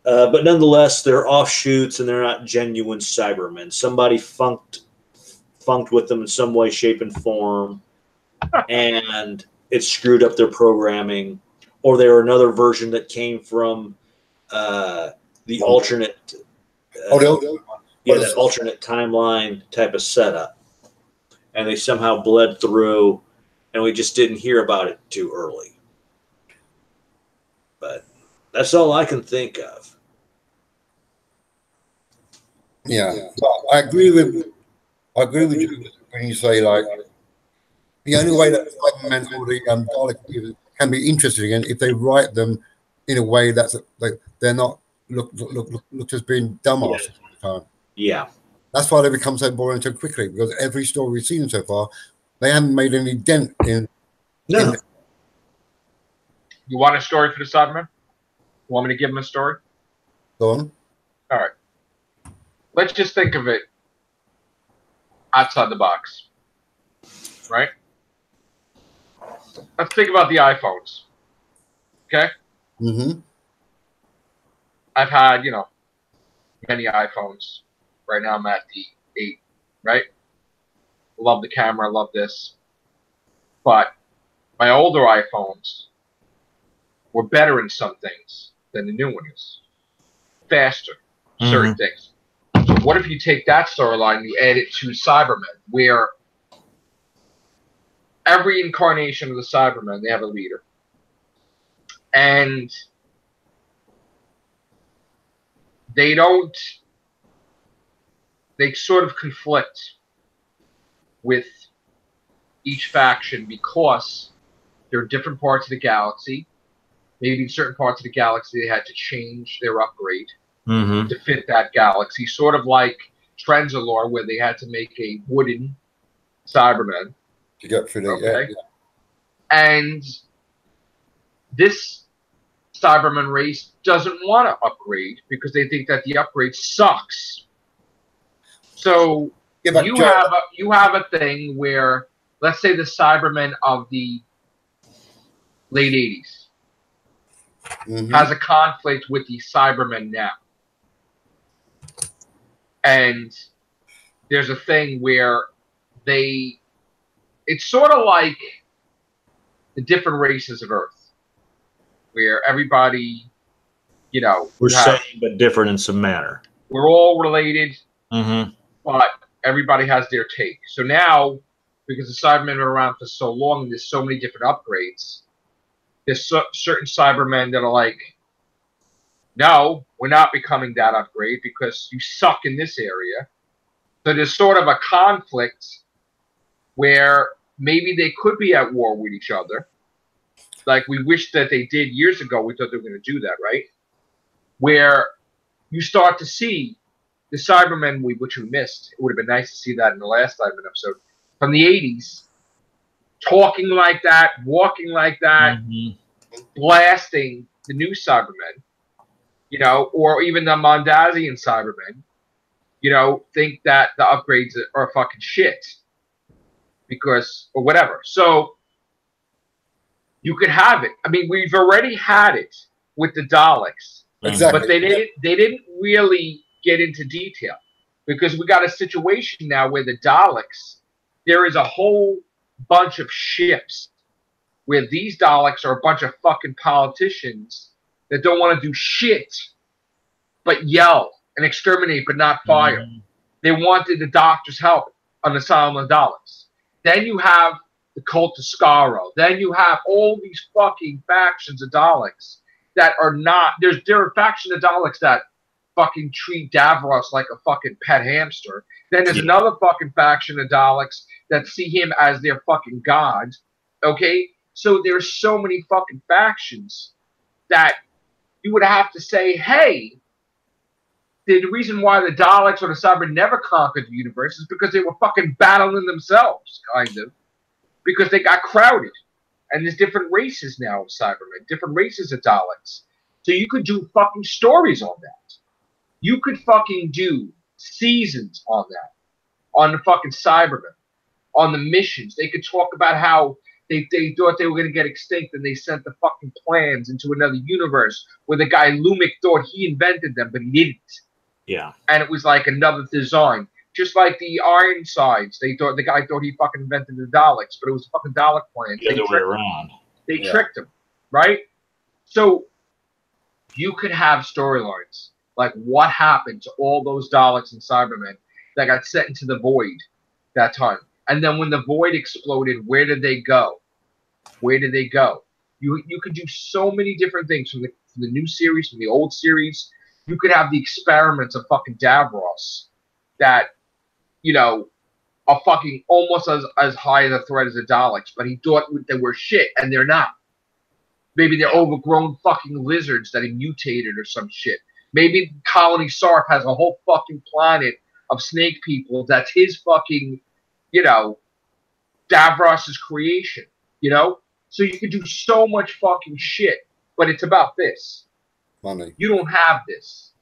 but nonetheless they're offshoots and they're not genuine Cybermen. Somebody funked with them in some way, shape, and form, and it screwed up their programming, or they were another version that came from the alternate, that alternate timeline type of setup, and they somehow bled through, and we just didn't hear about it too early. But that's all I can think of. Yeah, I agree with you when you say, like, the only way that Cybermen or the Daleks can be interesting again if they write them in a way that's like they're not look as being dumbasses all the time. Yeah, that's why they become so boring so quickly, because every story we've seen so far, they haven't made any dent in. No. You want a story for the Cybermen? You want me to give them a story? Go on. All right. Let's just think of it outside the box, right? Let's think about the iPhones. Okay? Mm-hmm. I've had, many iPhones. Right now I'm at the 8, right? Love the camera, love this. But my older iPhones were better in some things than the new one is. Faster, certain things. So what if you take that storyline and you add it to Cybermen, where every incarnation of the Cybermen, they have a leader. And they sort of conflict with each faction because they're different parts of the galaxy. Maybe in certain parts of the galaxy they had to change their upgrade to fit that galaxy. Sort of like Trenzalore, where they had to make a wooden Cyberman. To get through the okay? And this Cyberman race doesn't want to upgrade because they think that the upgrade sucks. So you have a thing where, let's say, the Cybermen of the late 80s has a conflict with the Cybermen now. And there's a thing where it's sort of like the different races of Earth, where everybody, we're same but different in some manner. We're all related, but everybody has their take. So now, because the Cybermen are around for so long, and there's so many different upgrades, there's certain Cybermen that are like, no, we're not becoming that upgrade because you suck in this area. So there's sort of a conflict where maybe they could be at war with each other. Like we wish that they did years ago. We thought they were going to do that, right? Where you start to see the Cybermen, which we missed. It would have been nice to see that in the last Cybermen episode. From the 80s, talking like that, walking like that, blasting the new Cybermen, or even the Mondazian Cybermen, think that the upgrades are fucking shit. Because, or whatever. So, you could have it. I mean, we've already had it with the Daleks. Exactly. But they didn't really get into detail. Because we got a situation now where the Daleks, there is a whole bunch of ships where these Daleks are a bunch of fucking politicians that don't want to do shit but yell and exterminate but not fire. They wanted the Doctor's help on the Asylum of Daleks. Then you have the Cult of Skaro. Then you have all these fucking factions of Daleks that are not... There are factions of Daleks that fucking treat Davros like a fucking pet hamster. Then there's Yeah. another fucking faction of Daleks that see him as their fucking god. Okay? So there's so many fucking factions that you would have to say, hey, the reason why the Daleks or the Cybermen never conquered the universe is because they were fucking battling themselves, kind of. Because they got crowded. And there's different races now of Cybermen, different races of Daleks. So you could do fucking stories on that. You could fucking do seasons on that. On the fucking Cybermen. On the missions. They could talk about how they thought they were going to get extinct and they sent the fucking plans into another universe where the guy Lumic thought he invented them, but he didn't. Yeah. And it was like another design. Just like the Ironsides. The guy thought he fucking invented the Daleks, but it was a fucking Dalek plan. The other way around. They tricked him, right? So you could have storylines like what happened to all those Daleks and Cybermen that got sent into the void that time. And then when the void exploded, where did they go? Where did they go? You could do so many different things from the new series, from the old series. You could have the experiments of fucking Davros that, you know, are fucking almost as high as a threat as the Daleks, but he thought they were shit, and they're not. Maybe they're overgrown fucking lizards that he mutated or some shit. Maybe Colony Sarp has a whole fucking planet of snake people that's his fucking, you know, Davros's creation, you know? So you could do so much fucking shit, but it's about this. Money. You don't have this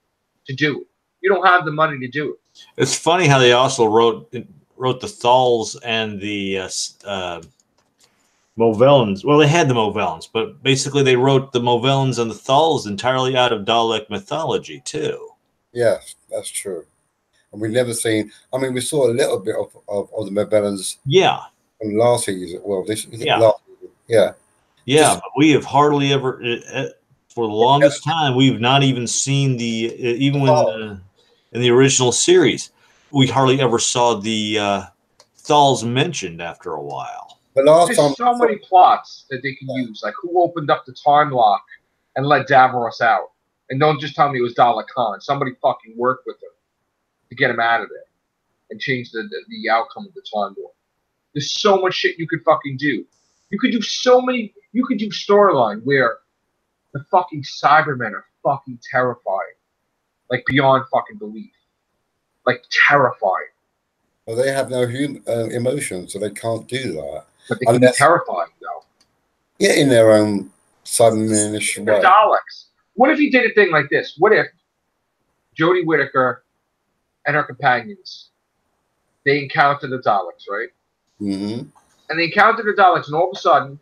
to do it. You don't have the money to do it. It's funny how they also wrote the Thals and the Movellans. Well, they had the Movellans, but basically they wrote the Movellans and the Thals entirely out of Dalek mythology, too. Yes, that's true. And we've never seen, I mean, we saw a little bit of the Movellans Yeah. from last season. Well, last season. Yeah. Yeah, but we have hardly ever, for the longest time, we've not even seen even when in the original series, we hardly ever saw the Thals mentioned after a while. But last There's time, so many plots that they can use. Like, who opened up the time lock and let Davros out? And don't just tell me it was Dalek Khan. Somebody fucking worked with him to get him out of there and change the outcome of the Time War. There's so much shit you could fucking do. You could do so many. You could do storyline where the fucking Cybermen are fucking terrifying, like beyond fucking belief, like terrifying. well, they have no emotions, so they can't do that. But they can be terrifying, though. Yeah, in their own Cybermenish They're way. Daleks. What if you did a thing like this? What if Jodie Whittaker and her companions, they encounter the Daleks, right? Mm-hmm. And they encounter the Daleks, and all of a sudden,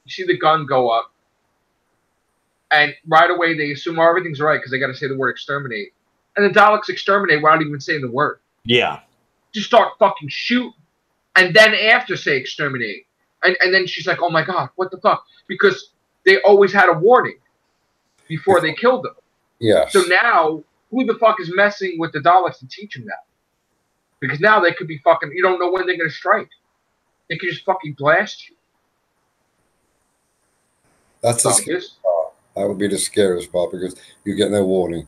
you see the gun go up, and right away they assume everything's right because they got to say the word exterminate. And the Daleks exterminate without even saying the word. Yeah. Just start fucking shooting. And then after say exterminate. And then she's like, oh my God, what the fuck? Because they always had a warning before they killed them. Yeah. So now, who the fuck is messing with the Daleks to teach them that? Because now they could be fucking, you don't know when they're going to strike. They could just fucking blast you. That's the scariest part. That would be the scariest part because you get no warning.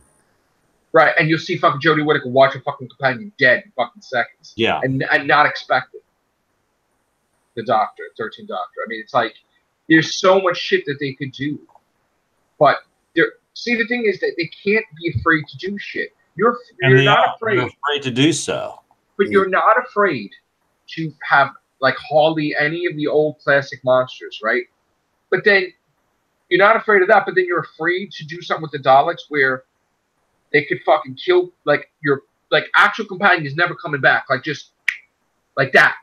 Right, and you'll see fucking Jodie Whittaker watch a fucking companion dead in fucking seconds. Yeah. And not expect it. The Doctor, 13th Doctor. I mean, it's like, there's so much shit that they could do. But, see, the thing is that they can't be afraid to do shit. You're not afraid. They're afraid to do so. But you're not afraid to have, like, hardly any of the old classic monsters, right? But then, you're not afraid of that, but then you're afraid to do something with the Daleks where they could fucking kill, like, your, like, actual companions never coming back. Like, just, like that.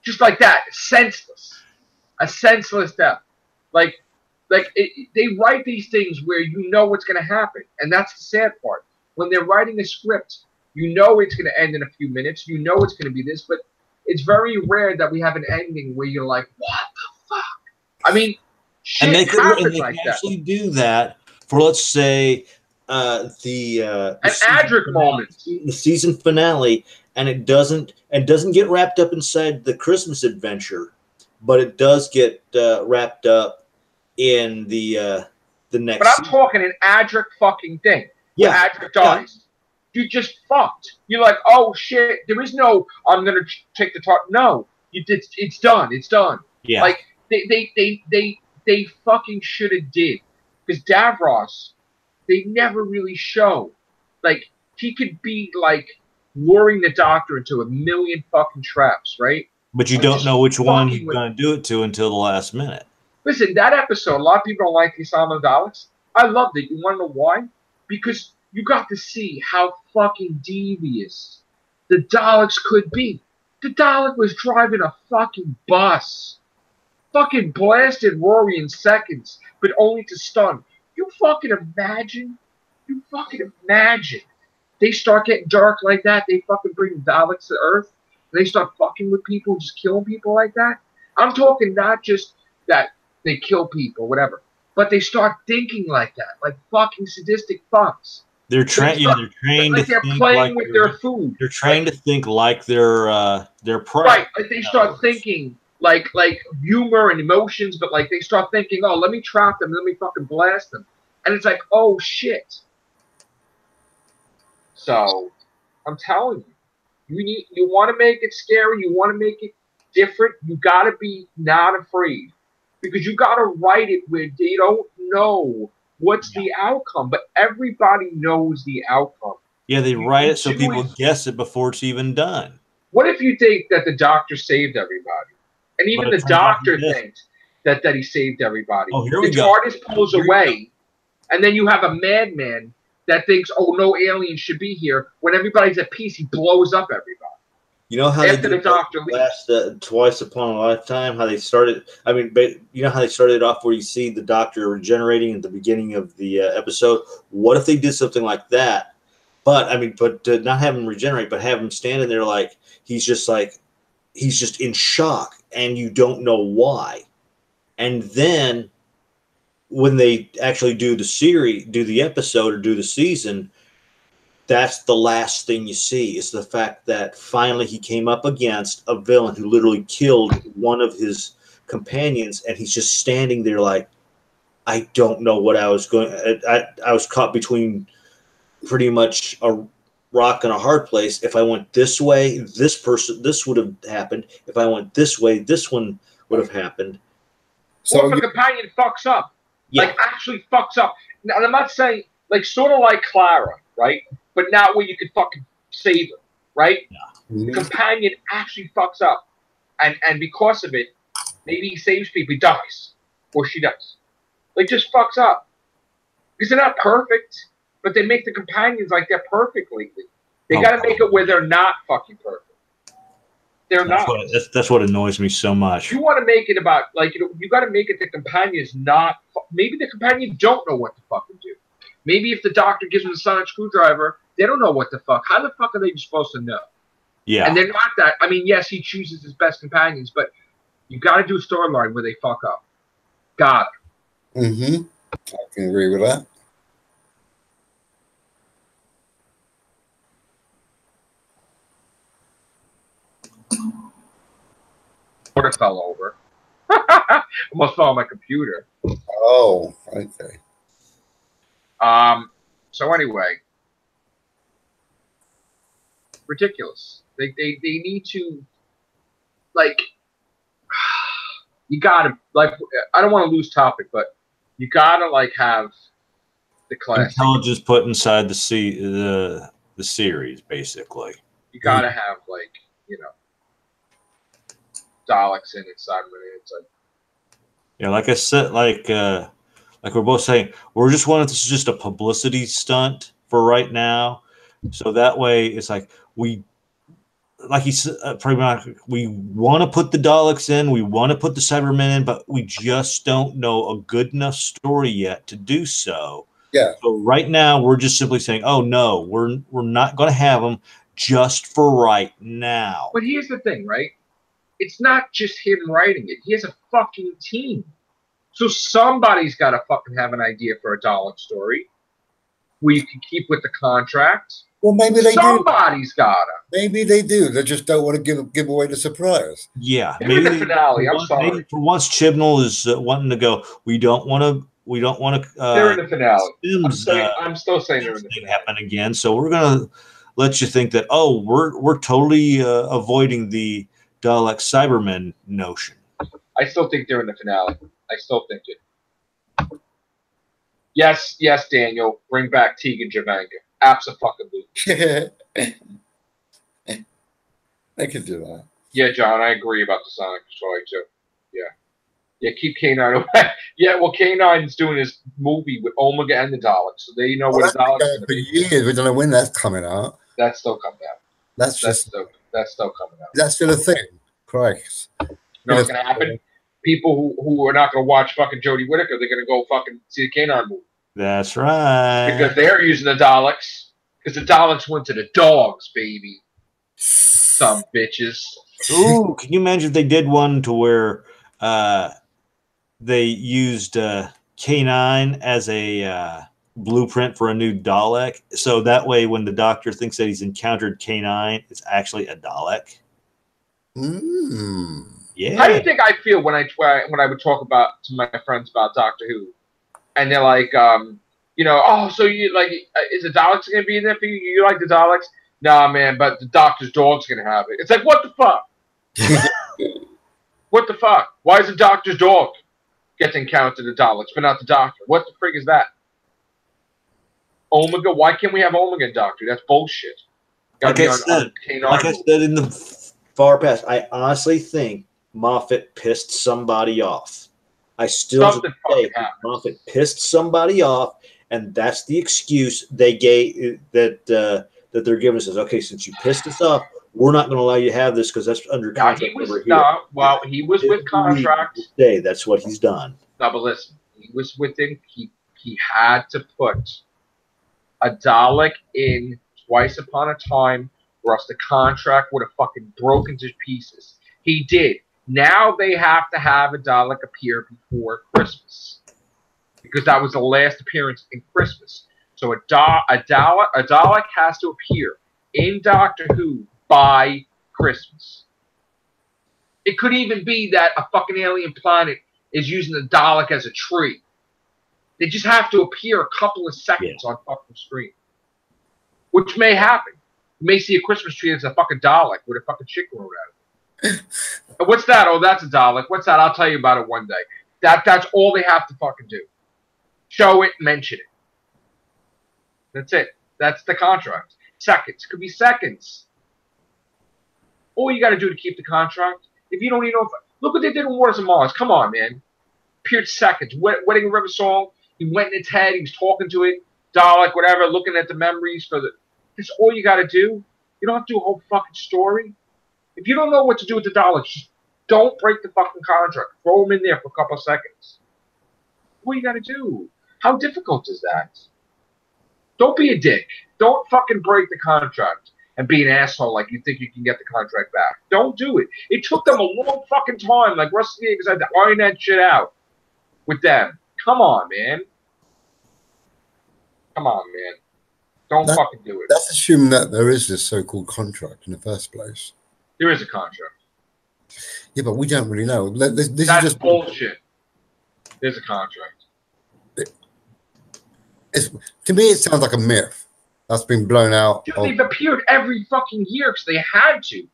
Just like that. Senseless. A senseless death. Like they write these things where you know what's going to happen. And that's the sad part. When they're writing a script, you know it's going to end in a few minutes. You know it's going to be this. But it's very rare that we have an ending where you're like, what the fuck? I mean, shit And they happens can like that. actually do that for, let's say, An Adric moment. the season finale, and it doesn't get wrapped up inside the Christmas adventure, but it does get wrapped up in the next. But I'm talking an Adric fucking thing. when Yeah. Adric dies. You just fucked. You're like, oh shit, there is no, I'm gonna take the talk. No, you did. It's done. It's done. Yeah. Like they fucking should have did, because Davros, they never really show. Like, he could be like luring the Doctor into a million fucking traps, right? But you Like, don't just know which one he's fucking with. going to do it to until the last minute. Listen, that episode, a lot of people don't like the Asylum of Daleks. I loved it. You want to know why? Because you got to see how fucking devious the Daleks could be. The Dalek was driving a fucking bus. Fucking blasted Rory in seconds, but only to stun. You fucking imagine? You fucking imagine? They start getting dark like that, they fucking bring Daleks to Earth, and they start fucking with people, just killing people like that? I'm talking not just that they kill people, whatever, but they start thinking like that, like fucking sadistic fucks. They're trained. Yeah, they're trained like to they're think playing like with their food. They're trained to think like their prey. Right, like they start thinking like humor and emotions, but like they start thinking, oh, let me trap them, let me fucking blast them, and it's like, oh shit. So I'm telling you, you want to make it scary, you want to make it different, you got to be not afraid, because you got to write it where they don't know what's the outcome, but everybody knows the outcome. Yeah, they write it so people guess it before it's even done. What if you think that the Doctor saved everybody, and even the Doctor thinks that he saved everybody? Oh, here we the go. TARDIS pulls away, and then you have a madman that thinks, oh, no aliens should be here. When everybody's at peace, he blows up everybody. You know how after they the Doctor last Twice Upon a Lifetime, how they started. I mean, you know how they started off where you see the Doctor regenerating at the beginning of the episode. What if they did something like that? But I mean, not have him regenerate, but have him standing there like he's just in shock, and you don't know why. And then when they actually do the episode, or do the season, that's the last thing you see, is the fact that finally he came up against a villain who literally killed one of his companions, and he's just standing there like, I don't know what I was going. I was caught between pretty much a rock and a hard place. If I went this way, this would have happened. If I went this way, this one would have happened. So if a companion fucks up, like actually fucks up. Now, I'm not saying, like, sort of like Clara, right? But not where you could fucking save her, right? Yeah. The companion actually fucks up, and because of it, maybe he saves people, he dies, or she does. Like, just fucks up. Because they're not perfect, but they make the companions like they're perfect lately. They got to make it where they're not fucking perfect. They're not. That's what annoys me so much. You want to make it about, like, you got to make it the companions not. Maybe the companions don't know what to fucking do. Maybe if the Doctor gives them the sonic screwdriver, they don't know what the fuck. How the fuck are they supposed to know? Yeah. And they're not that. I mean, yes, he chooses his best companions, but you got to do a storyline where they fuck up. Got it. Mm-hmm. I can agree with that. Water fell over. Almost fell on my computer. Oh, okay. So anyway, ridiculous. They need to, like, you gotta, like, I don't want to lose topic, but you gotta, like, have the classic intelligence put inside the series, basically. You gotta have, like, you know, Daleks in it, Cybermen. It's like, yeah, like I said, like we're both saying, we're just wanting this is just a publicity stunt for right now, so that way it's like we pretty much we want to put the Daleks in, we want to put the Cybermen in, but we just don't know a good enough story yet to do so. Yeah. So right now we're just simply saying, oh no, we're not going to have them just for right now. but here's the thing, right? It's not just him writing it. He has a fucking team. So somebody's got to fucking have an idea for a Dalek story where you can keep with the contract. Well, maybe they Somebody's got to. Maybe they do. They just don't want to give away the surprise. Yeah, maybe the finale. I'm sorry. Maybe for once, Chibnall is wanting to go. We don't want to We don't want to. They're in the finale. Sims, I'm still saying they're in the thing finale. happen again. So we're gonna let you think that we're totally avoiding the Dalek Cybermen notion. I still think they're in the finale. I still think it. Yes, Daniel, bring back Tegan Javanga. Absolutely. They could do that. Yeah, John, I agree about the Sonic toy too. Yeah, keep K9 away. Yeah, well, K9's doing his movie with Omega and the Daleks, so they know what the Daleks are going to for be. years. We don't know when that's coming out. That's still coming out. That's still coming out. That's still a thing. Christ. You know what's going to happen? People who are not going to watch fucking Jodie Whittaker, they're going to go fucking see the K9 movie. That's right. Because they're using the Daleks. Because the Daleks went to the dogs, baby. Some bitches. Ooh, can you imagine if they did one to where they used K9 as a blueprint for a new Dalek? So that way, when the Doctor thinks that he's encountered K9, it's actually a Dalek. Yeah. How do you think I feel when I would talk about to my friends about Doctor Who, and they're like, so you like, is the Daleks going to be in there for you? You like the Daleks? Nah, man, but the Doctor's dog's going to have it. It's like, what the fuck? What the fuck? Why is the Doctor's dog get to encounter the Daleks, but not the Doctor? What the frig is that? Omega? Why can't we have Omega and Doctor? That's bullshit. Like I said in the far past, I honestly think Moffat pissed somebody off. I still say Moffat pissed somebody off, and that's the excuse they gave that they're giving us. Okay, since you pissed us off, we're not going to allow you to have this because that's under contract over here. He was with contract. That's what he's done. No, but listen, he was within. He had to put a Dalek in Twice Upon a Time, or else the contract would have fucking broken to pieces. He did. Now they have to have a Dalek appear before Christmas, because that was the last appearance in Christmas. So a Dalek has to appear in Doctor Who by Christmas. It could even be that a fucking alien planet is using the Dalek as a tree. They just have to appear a couple of seconds on fucking screen, which may happen. You may see a Christmas tree as a fucking Dalek with a fucking chick rolled out of it. What's that? Oh, that's a Dalek. What's that? I'll tell you about it one day. That's all they have to fucking do. Show it, mention it. That's it. That's the contract. Seconds. Could be seconds. All you got to do to keep the contract, if you don't even know, look what they did in Wars of Mars. Come on, man. Appeared seconds. Wedding River song. He went in its head. He was talking to it. Dalek, whatever, looking at the memories for the. That's all you got to do. You don't have to do a whole fucking story. If you don't know what to do with the Daleks, just don't break the fucking contract. Throw them in there for a couple of seconds. What you got to do? How difficult is that? Don't be a dick. Don't fucking break the contract and be an asshole like you think you can get the contract back. Don't do it. It took them a long fucking time, like Rusty Eagles had to iron that shit out with them. Come on, man. Come on, man. Don't fucking do it. Let's assume that there is this so-called contract in the first place. There is a contract. Yeah, but we don't really know. This is just bullshit. There's a contract. To me, it sounds like a myth that's been blown out. Dude, they've appeared every fucking year because they had to.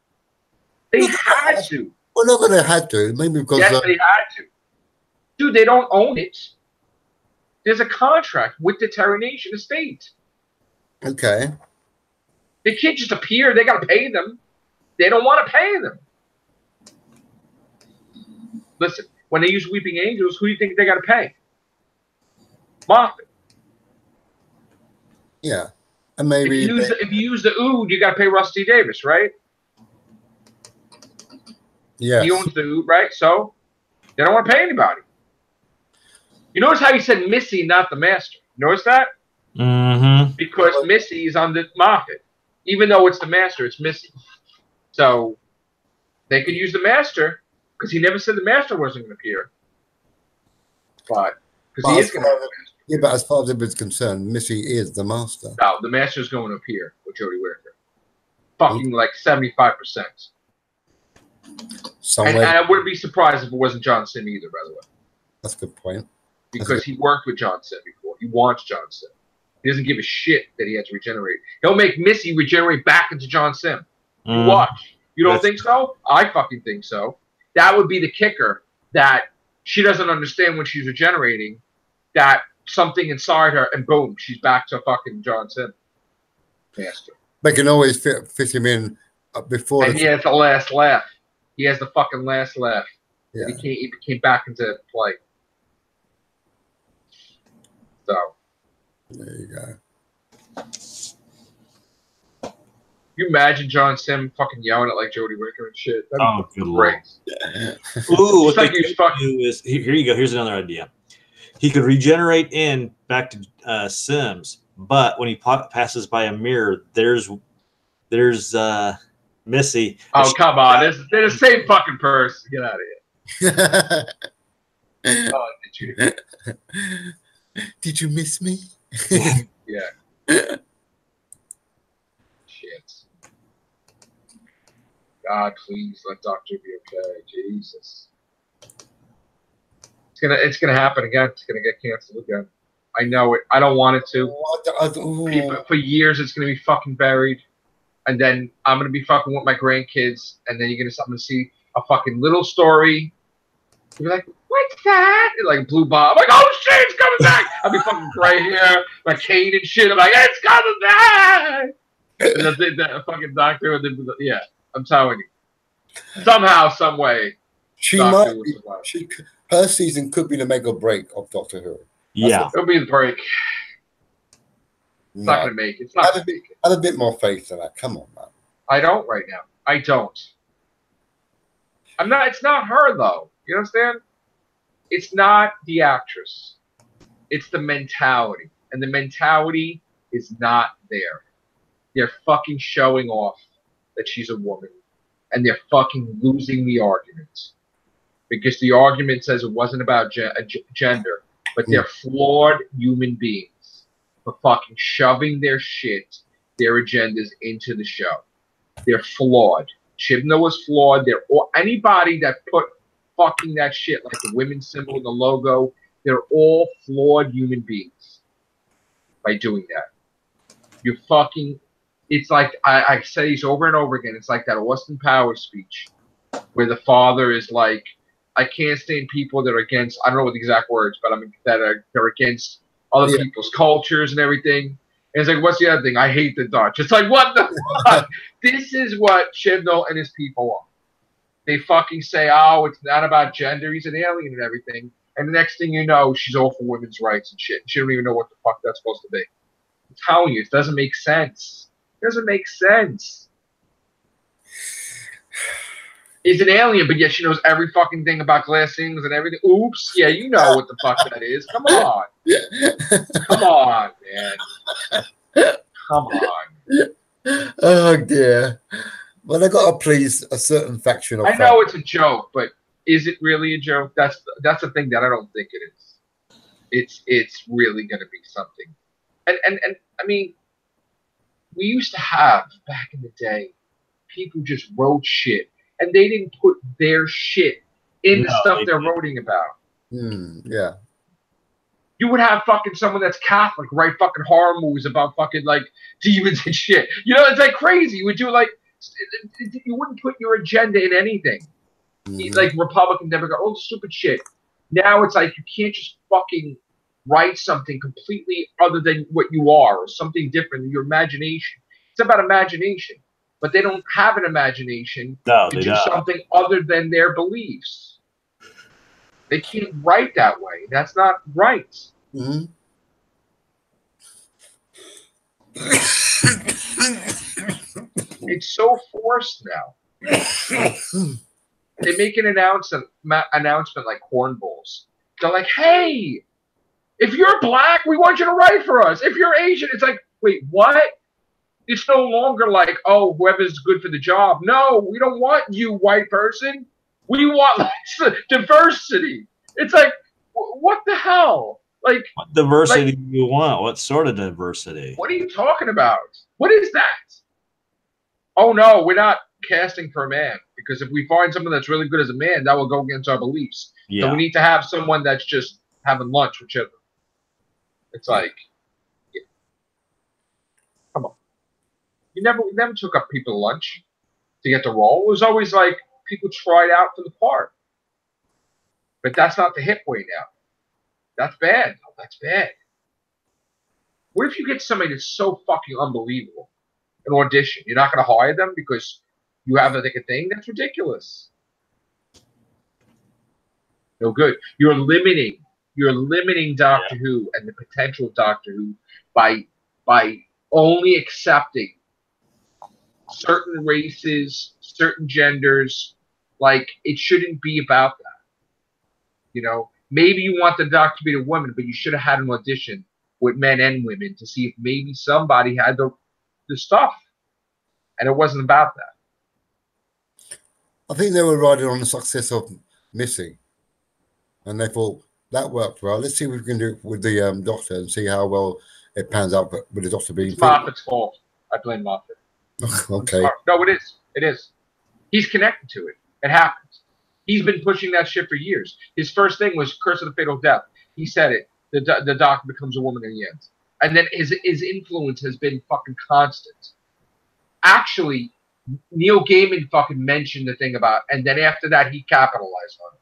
They had to. Well, not that they had to. Maybe because yes, they had to. Dude, they don't own it. There's a contract with the Terry Nation estate. Okay. They can't just appear. They got to pay them. They don't want to pay them. Listen, when they use Weeping Angels, who do you think they got to pay? Moffat. Yeah. And maybe if you use the Ood, you got to pay Rusty Davis, right? Yeah. He owns the Ood, right? So they don't want to pay anybody. You notice how he said Missy, not the Master. Notice that? Mm-hmm. Because Missy is on the Moffat. Even though it's the Master, it's Missy. So they could use the Master because he never said the Master wasn't going to appear. But because he is going to appear. Yeah, but as far as it is concerned, Missy is the Master. No, the Master is going to appear with Jodie Whittaker. Fucking like 75%. And I wouldn't be surprised if it wasn't John Sim either, by the way. That's a good point. because he worked with John Sim before. He wants John Sim. He doesn't give a shit that he has to regenerate. He'll make Missy regenerate back into John Sim. You watch. You don't think so? I fucking think so. That would be the kicker, that she doesn't understand when she's regenerating that something inside her, and boom, she's back to fucking John Sim. Master. They can always fit him in before. And he has the last laugh. He has the fucking last laugh. Yeah. He came back into play. So. There you go. You imagine John Sim fucking yelling at like Jodie Whittaker and shit. Oh, good great. Ooh, what like they could do is here you go. Here's another idea. He could regenerate in back to Sims, but when he passes by a mirror, there's Missy. Oh, come on. They're the same fucking person. Get out of here. Oh, did you? Did you miss me? Yeah. Shit. God, please let Doctor be okay. Jesus. It's gonna happen again. It's gonna get canceled again. I know it. I don't want it to. People, for years, it's gonna be fucking buried, and then I'm gonna be fucking with my grandkids, and then I'm gonna see a fucking little story. You'll be like, what's that? It's like Blue Bob. I'm like, oh shit, it's coming back. I'll be fucking gray hair, like cane and shit. I'm like, it's coming back. And the fucking doctor, and then, yeah, I'm telling you, somehow, some way, she might. Her season could be the make or break of Doctor Who. Yeah, it'll be the break. It's not gonna make it. It's not gonna make it. Have a bit more faith in that. Come on, man. I don't right now. I don't. I'm not. It's not her though. You understand? It's not the actress. It's the mentality, and the mentality is not there. They're fucking showing off that she's a woman, and they're fucking losing the argument. Because the argument says it wasn't about gender, but they're flawed human beings for fucking shoving their shit, their agendas into the show. They're flawed. Chibnall was flawed. Anybody that put fucking that shit, like the women's symbol and the logo, they're all flawed human beings by doing that. You're fucking, it's like, I say this over and over again, it's like that Austin Powers speech where the father is like, I can't stand people that are against, I don't know what the exact words, but I mean, they're against other people's cultures and everything. And it's like, what's the other thing? I hate the Dutch. It's like, what the fuck? This is what Chibnall and his people are. They fucking say, oh, it's not about gender. He's an alien and everything. And the next thing you know, she's all for women's rights and shit. She don't even know what the fuck that's supposed to be. I'm telling you, it doesn't make sense. It doesn't make sense. Is an alien, but yet she knows every fucking thing about glass things and everything. Oops, yeah, you know what the fuck that is. Come on. Come on, man. Come on. Oh, dear. Well, I got to please a certain faction of I know it's a joke, but is it really a joke? That's the thing that I don't think it is. It's really going to be something. And I mean, we used to have, back in the day, people just wrote shit. And they didn't put their shit in the stuff they're writing about. Yeah. You would have fucking someone that's Catholic write fucking horror movies about fucking like demons and shit. You know, it's like crazy. You would do like, you wouldn't put your agenda in anything. Like Republican, Democrat, all the stupid shit. Now it's like you can't just fucking write something completely other than what you are or something different than your imagination. It's about imagination. But they don't have an imagination to do something other than their beliefs. They can't write that way. That's not right. It's so forced now. They make an announcement like cornballs. They're like, hey, if you're black, we want you to write for us. If you're Asian, it's like, wait, what? It's no longer like, oh, whoever's good for the job. No, we don't want you, white person. We want like, diversity. It's like, what the hell? Like, what diversity do you want? What sort of diversity? What are you talking about? What is that? Oh, no, we're not casting for a man. Because if we find someone that's really good as a man, that will go against our beliefs. Yeah. So we need to have someone that's just having lunch with children. It's like, yeah, come on. You never took up people to lunch to get the role. It was always like people tried out for the part. But that's not the hip way now. That's bad. Oh, that's bad. What if you get somebody that's so fucking unbelievable, an audition? You're not going to hire them because you have like a thing? That's ridiculous. No good. You're limiting Doctor Who and the potential of Doctor Who by only accepting certain races, certain genders. Like, it shouldn't be about that. You know, maybe you want the Doctor to be a woman, but you should have had an audition with men and women to see if maybe somebody had the stuff. And it wasn't about that. I think they were riding on the success of Missy. And they thought, that worked well. Let's see what we can do with the Doctor and see how well it pans out with the Doctor being It's Moffat's fault. I blame Moffat. Okay. No, it is. It is. He's connected to it. It happens. He's been pushing that shit for years. His first thing was Curse of the Fatal Death. He said it. The Doctor becomes a woman in the end. And then his influence has been fucking constant. Actually, Neil Gaiman fucking mentioned the thing about, and then after that, he capitalized on it.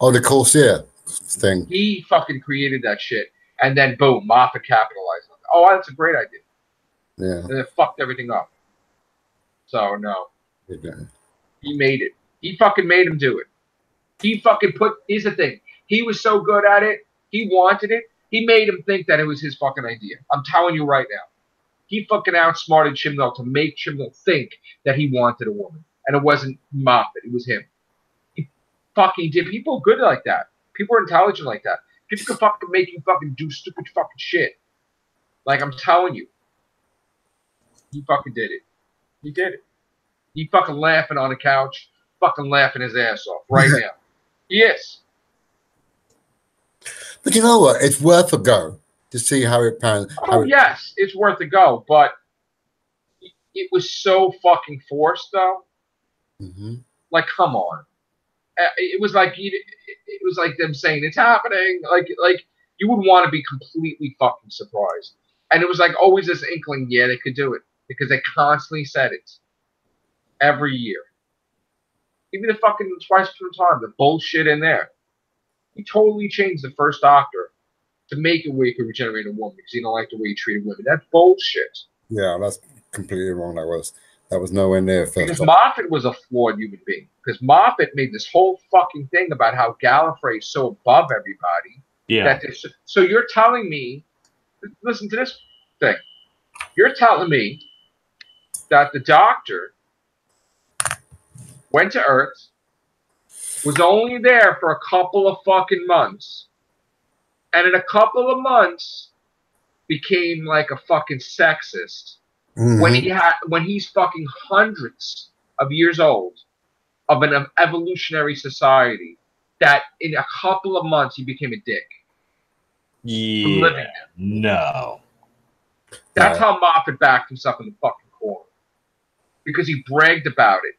Oh, the Corsair thing. He fucking created that shit. And then, boom, Moffat capitalized on it. Oh, that's a great idea. Yeah. And it fucked everything up. So, no. Yeah. He made it. He fucking made him do it. He fucking here's the thing. He was so good at it. He wanted it. He made him think that it was his fucking idea. I'm telling you right now. He fucking outsmarted Chibnall to make Chibnall think that he wanted a woman. And it wasn't Moffat. It was him. He fucking did. People are good like that. People are intelligent like that. People can fucking make you fucking do stupid fucking shit. Like, I'm telling you. He fucking did it. He did it. He fucking laughing on the couch. Fucking laughing his ass off right now. He is. But you know what? It's worth a go to see how it pans. Oh, yes. It's worth a go. But it was so fucking forced, though. Mm-hmm. Like, come on. It was like them saying it's happening. Like you would want to be completely fucking surprised. And it was like always this inkling, yeah, they could do it because they constantly said it every year. Even the fucking twice per time, the bullshit in there. He totally changed the first Doctor to make it where he could regenerate a woman because he don't like the way he treated women. That's bullshit. Yeah, that's completely wrong. That was nowhere near first. Because Moffat was a flawed human being. Because Moffat made this whole fucking thing about how Gallifrey is so above everybody. Yeah. So you're telling me, listen to this thing. You're telling me that the Doctor went to Earth, was only there for a couple of fucking months, and in a couple of months became like a fucking sexist. Mm-hmm. When he's fucking hundreds of years old of an evolutionary society, that in a couple of months he became a dick. Yeah. No. That's how Moffat backed himself in the fucking corner. Because he bragged about it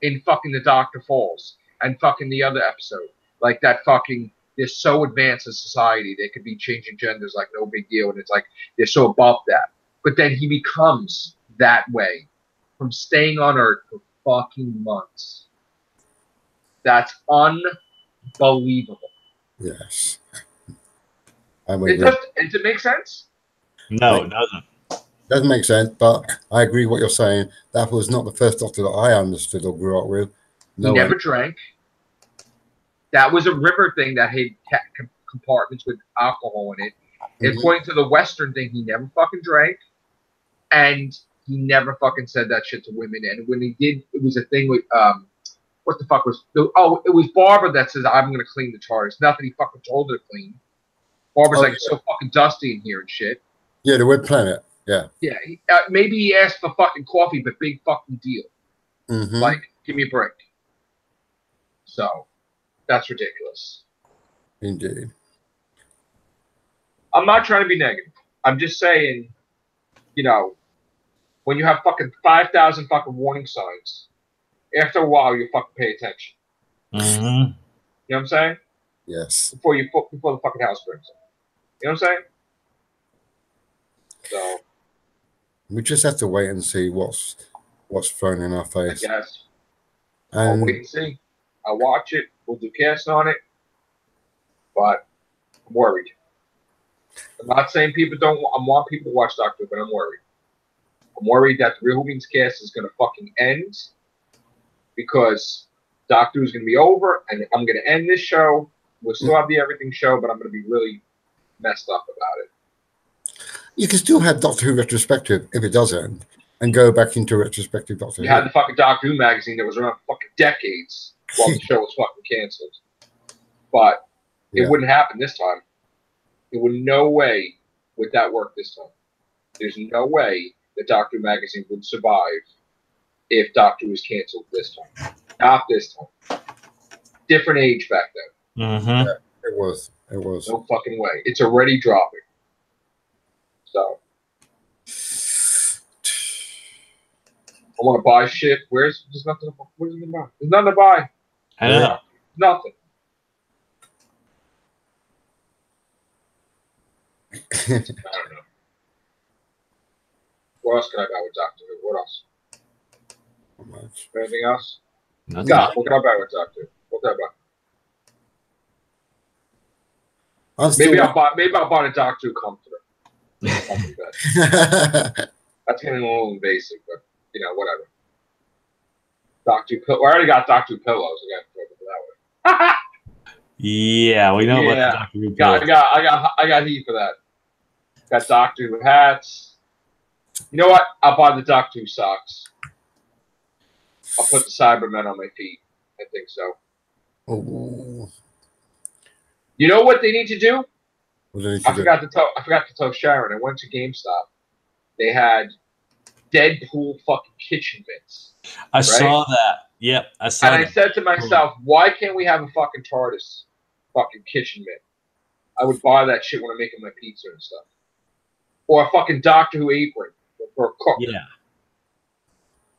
in fucking The Doctor Falls and fucking the other episode. Like that fucking, they're so advanced as society, they could be changing genders like no big deal. And it's like, they're so above that. But then he becomes that way from staying on Earth for fucking months. That's unbelievable. Yes. Does it make sense? No, it doesn't. Doesn't make sense, but I agree with what you're saying. That was not the first Doctor that I understood or grew up with. No, he never drank. That was a river thing that had compartments with alcohol in it. Mm-hmm. According to the Western thing, he never fucking drank. And he never fucking said that shit to women. And when he did, it was a thing with, what the fuck was, oh, it was Barbara that says, I'm going to clean the TARDIS. Nothing he fucking told her to clean. Barbara's like, it's so fucking dusty in here and shit. Yeah, the Red Planet. Yeah. Yeah. Maybe he asked for fucking coffee, but big fucking deal. Mm-hmm. Like, give me a break. So, that's ridiculous. Indeed. I'm not trying to be negative. I'm just saying, you know, when you have fucking 5,000 fucking warning signs, after a while you fucking pay attention. Mm-hmm. You know what I'm saying? Yes. before the fucking house burns. You know what I'm saying? So We just have to wait and see what's thrown in our I face. guess I'll wait And and see. I'll watch it. We'll do cast on it, but I'm worried. I'm not saying people don't. I want people to watch Doctor Who, but I'm worried. I'm worried that the Real Whovians cast is going to fucking end because Doctor Who's going to be over, and I'm going to end this show. We'll still have the Everything show, but I'm going to be really messed up about it. you can still have Doctor Who retrospective if it does end, and go back into retrospective Doctor You Who. had the fucking Doctor Who magazine that was around for fucking decades while the show was fucking canceled, but it wouldn't happen this time. There would no way would that work this time. There's no way that Doctor Who magazine would survive if Doctor Who was canceled this time. Not this time. Different age back then. Mm-hmm. Yeah, it was. No fucking way. It's already dropping. So I want to buy shit. There's nothing to buy. There's nothing to buy. I know. Nothing. I don't know. What else can I buy with Doctor Who? What else? Not much. Anything else? Nothing. No. What can I buy with Doctor Who? What can I buy? Maybe I'll buy a Doctor Who comforter. That's getting a little invasive, but whatever. Doctor Who pillow. I already got Doctor Who pillows. I got to go for that one. Yeah, we know about the Doctor Who. I got heat for that. Got Doctor Who hats. You know what? I'll buy the Doctor Who socks. I'll put the Cybermen on my feet. I think so. Oh. You know what they need to do? I forgot to tell Sharon. I went to GameStop. They had Deadpool fucking kitchen mitts. I saw that. Yep, I saw that. And I said to myself, why can't we have a fucking TARDIS fucking kitchen mitt? I would buy that shit when I'm making my pizza and stuff. Or a fucking Doctor Who apron for a cook. Yeah.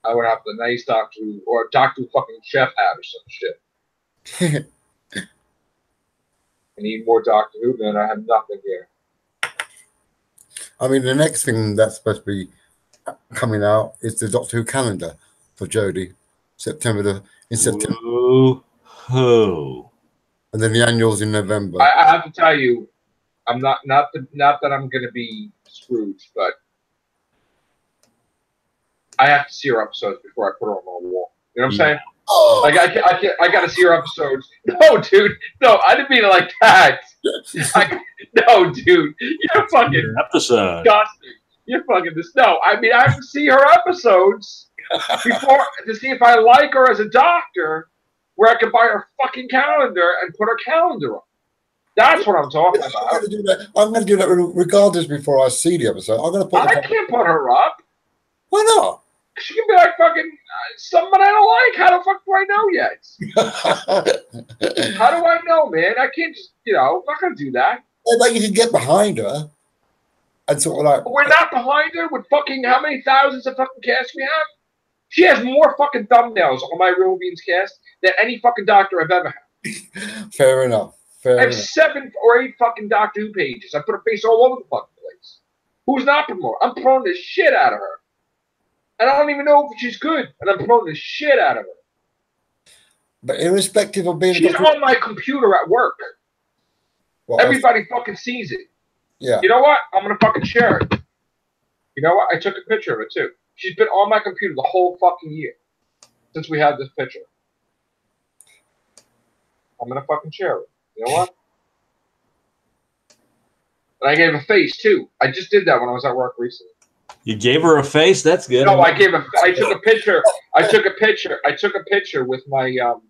I would have the nice Doctor Who or Doctor Who fucking chef hat or some shit. I need more Doctor Who, then I have nothing here. I mean, the next thing that's supposed to be coming out is the Doctor Who calendar for Jodie, in September. Woo-hoo. And then the annuals in November. I have to tell you, I'm not that I'm going to be Scrooge, but I have to see her episodes before I put her on my wall. You know what I'm saying? Oh. Like I got to see her episodes. No, dude. No, I didn't mean it like that. No, dude. You're fucking episode. disgusting. You're fucking this. No, I mean I have to see her episodes before to see if I like her as a doctor, where I can buy her fucking calendar and put her calendar on. That's what I'm talking about. I'm going to do that regardless before I see the episode. I'm going to put. I can't put her up. Why not? She can be like fucking someone I don't like. How the fuck do I know yet? How do I know, man? I can't just, I'm not going to do that. Like you can get behind her and sort of like. But we're not behind her with fucking how many thousands of fucking casts we have? She has more fucking thumbnails on my Real Whovians cast than any fucking doctor I've ever had. Fair enough. I have 7 or 8 fucking Doctor Who pages. I put her face all over the fucking place. Who's not promoting? I'm promoting the shit out of her. And I don't even know if she's good. And I'm promoting the shit out of her. But irrespective of being... She's on my computer at work. Well, everybody fucking sees it. Yeah. You know what? I'm going to fucking share it. You know what? I took a picture of it too. She's been on my computer the whole fucking year. Since we had this picture. I'm going to fucking share it. You know what? And I gave a face too. I just did that when I was at work recently. You gave her a face? That's good. No, I took a picture. I took a picture with my I'm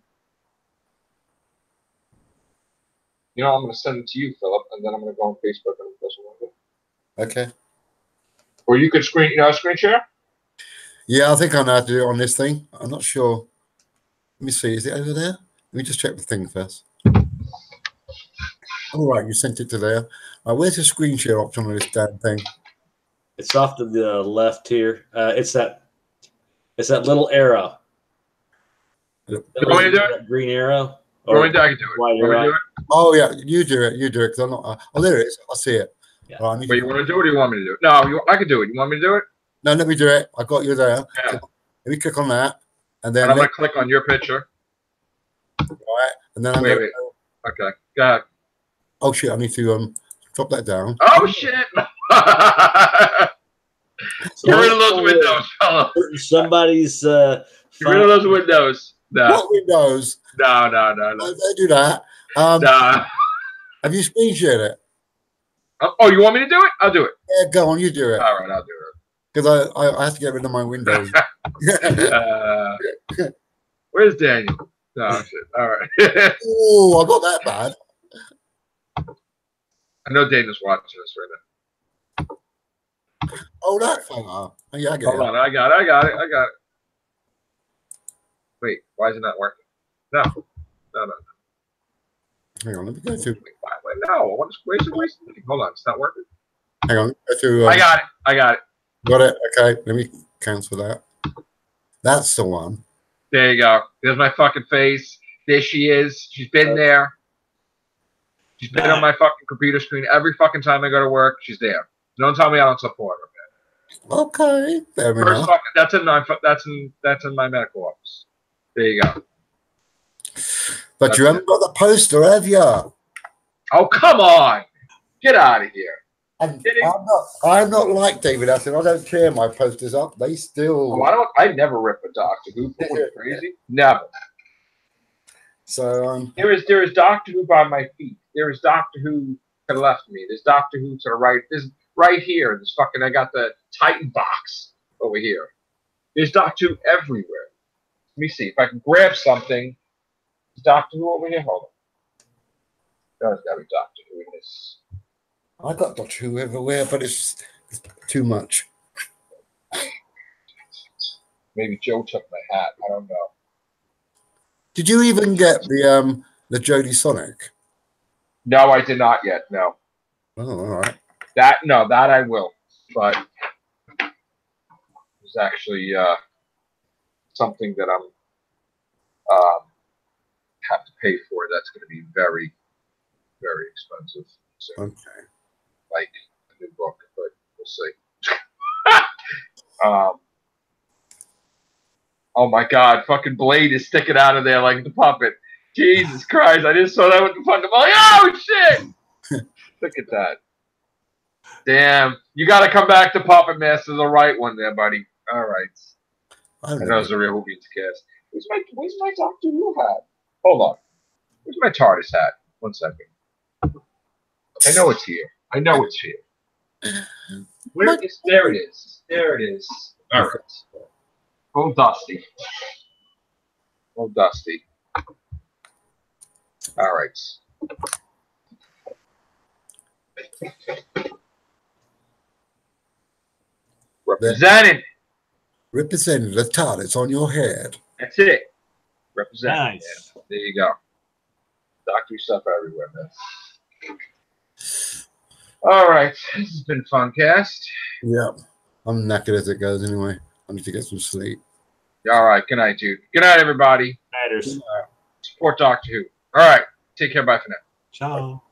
going to send it to you, Philip, and then I'm going to go on Facebook and post it. Okay. Or you could screen share? Yeah, I think I know how to do it on this thing. I'm not sure. Let me see. Is it over there? Let me just check the thing first. All right, you sent it to there. Where's the screen share option on this damn thing? It's off to the left here. It's that little arrow. You want me to do it? That green arrow. You want me to, I can do it. While You want me you're to do on. it? Oh yeah, you do it. You do it because I'm not. Oh, there it is. I see it. Yeah. All right, I need Wait, you want to do it or do you want me to do it? No, I can do it. You want me to do it? No, let me do it. I got you there. Yeah. So let me click on that, and then And I'm going to click on your picture. right, and then I'm Wait, gonna. wait. Okay. Go ahead. Oh shit! I need to drop that down. Oh, shit. So Get rid of those windows, fella. Somebody's Get rid of those windows. No. What windows? No. Don't do that. No. Have you screen shared it? Oh, you want me to do it? I'll do it. Yeah, go on. You do it. All right, I'll do Because I have to get rid of my windows. it. Where's Daniel? Oh, shit. All right. Oh, I got that bad. I know Daniel's watching this right Oh, that photo. Oh, yeah, I get now. Hold it. on. I got it. Wait, why is it not working? No. Hang on, let me go through. Wait, no. Where's it wasting? Hold on. It's not working. Hang on, go through. I got it. Got it. Okay, let me cancel that. That's the one. There you go. There's my fucking face. There she is. She's been there. She's been on my fucking computer screen every fucking time I go to work. She's there. Don't tell me I don't support her. Okay, fair First enough. fucking, that's in my medical office. There you go. But That's you haven't got the poster, have you? Oh, come on. Get out of here. I'm not like David Aston. I don't tear my posters up. They still. Oh, I never rip a Doctor Who. What are you, crazy? Never. So There is Doctor Who by my feet. There is Doctor Who to the left of me. There's Doctor Who to the right. There's right here. This fucking I got the Titan box over here. There's Doctor Who everywhere. Let me see if I can grab something. Is Doctor Who over here? Hold on. There's got to be Doctor Who in this. I got Doctor Who everywhere, but it's too much. Maybe Joe took my hat. I don't know. Did you even get the Jodie Sonic? No, I did not yet. No. Oh, all right. That I will. But it's actually something that I'm have to pay for. That's going to be very, very expensive. So, Okay. like a new book, but we'll see. Oh my God! Fucking Blade is sticking out of there like the puppet. Jesus Christ! I just saw that with the fucking. Oh shit! Look at that. Damn! You got to come back to Puppet Master, the right one, there, buddy. All right. I know it's a real Whovians cast. Where's my Doctor Who hat? Hold on. Where's my TARDIS hat? 1 second. I know it's here. Where is? There it is. There it is. All right. Oh, Dusty. All right. Representing the TARDIS on your head. That's it. Representing. Nice. Yeah. There you go. Doctor stuff everywhere, man. All right. This has been fun, cast. Yeah. I'm knackered as it goes anyway. I need to get some sleep. All right. Good night, dude. Good night, everybody. Nighters. Support Doctor Who. All right. Take care. Bye for now. Ciao.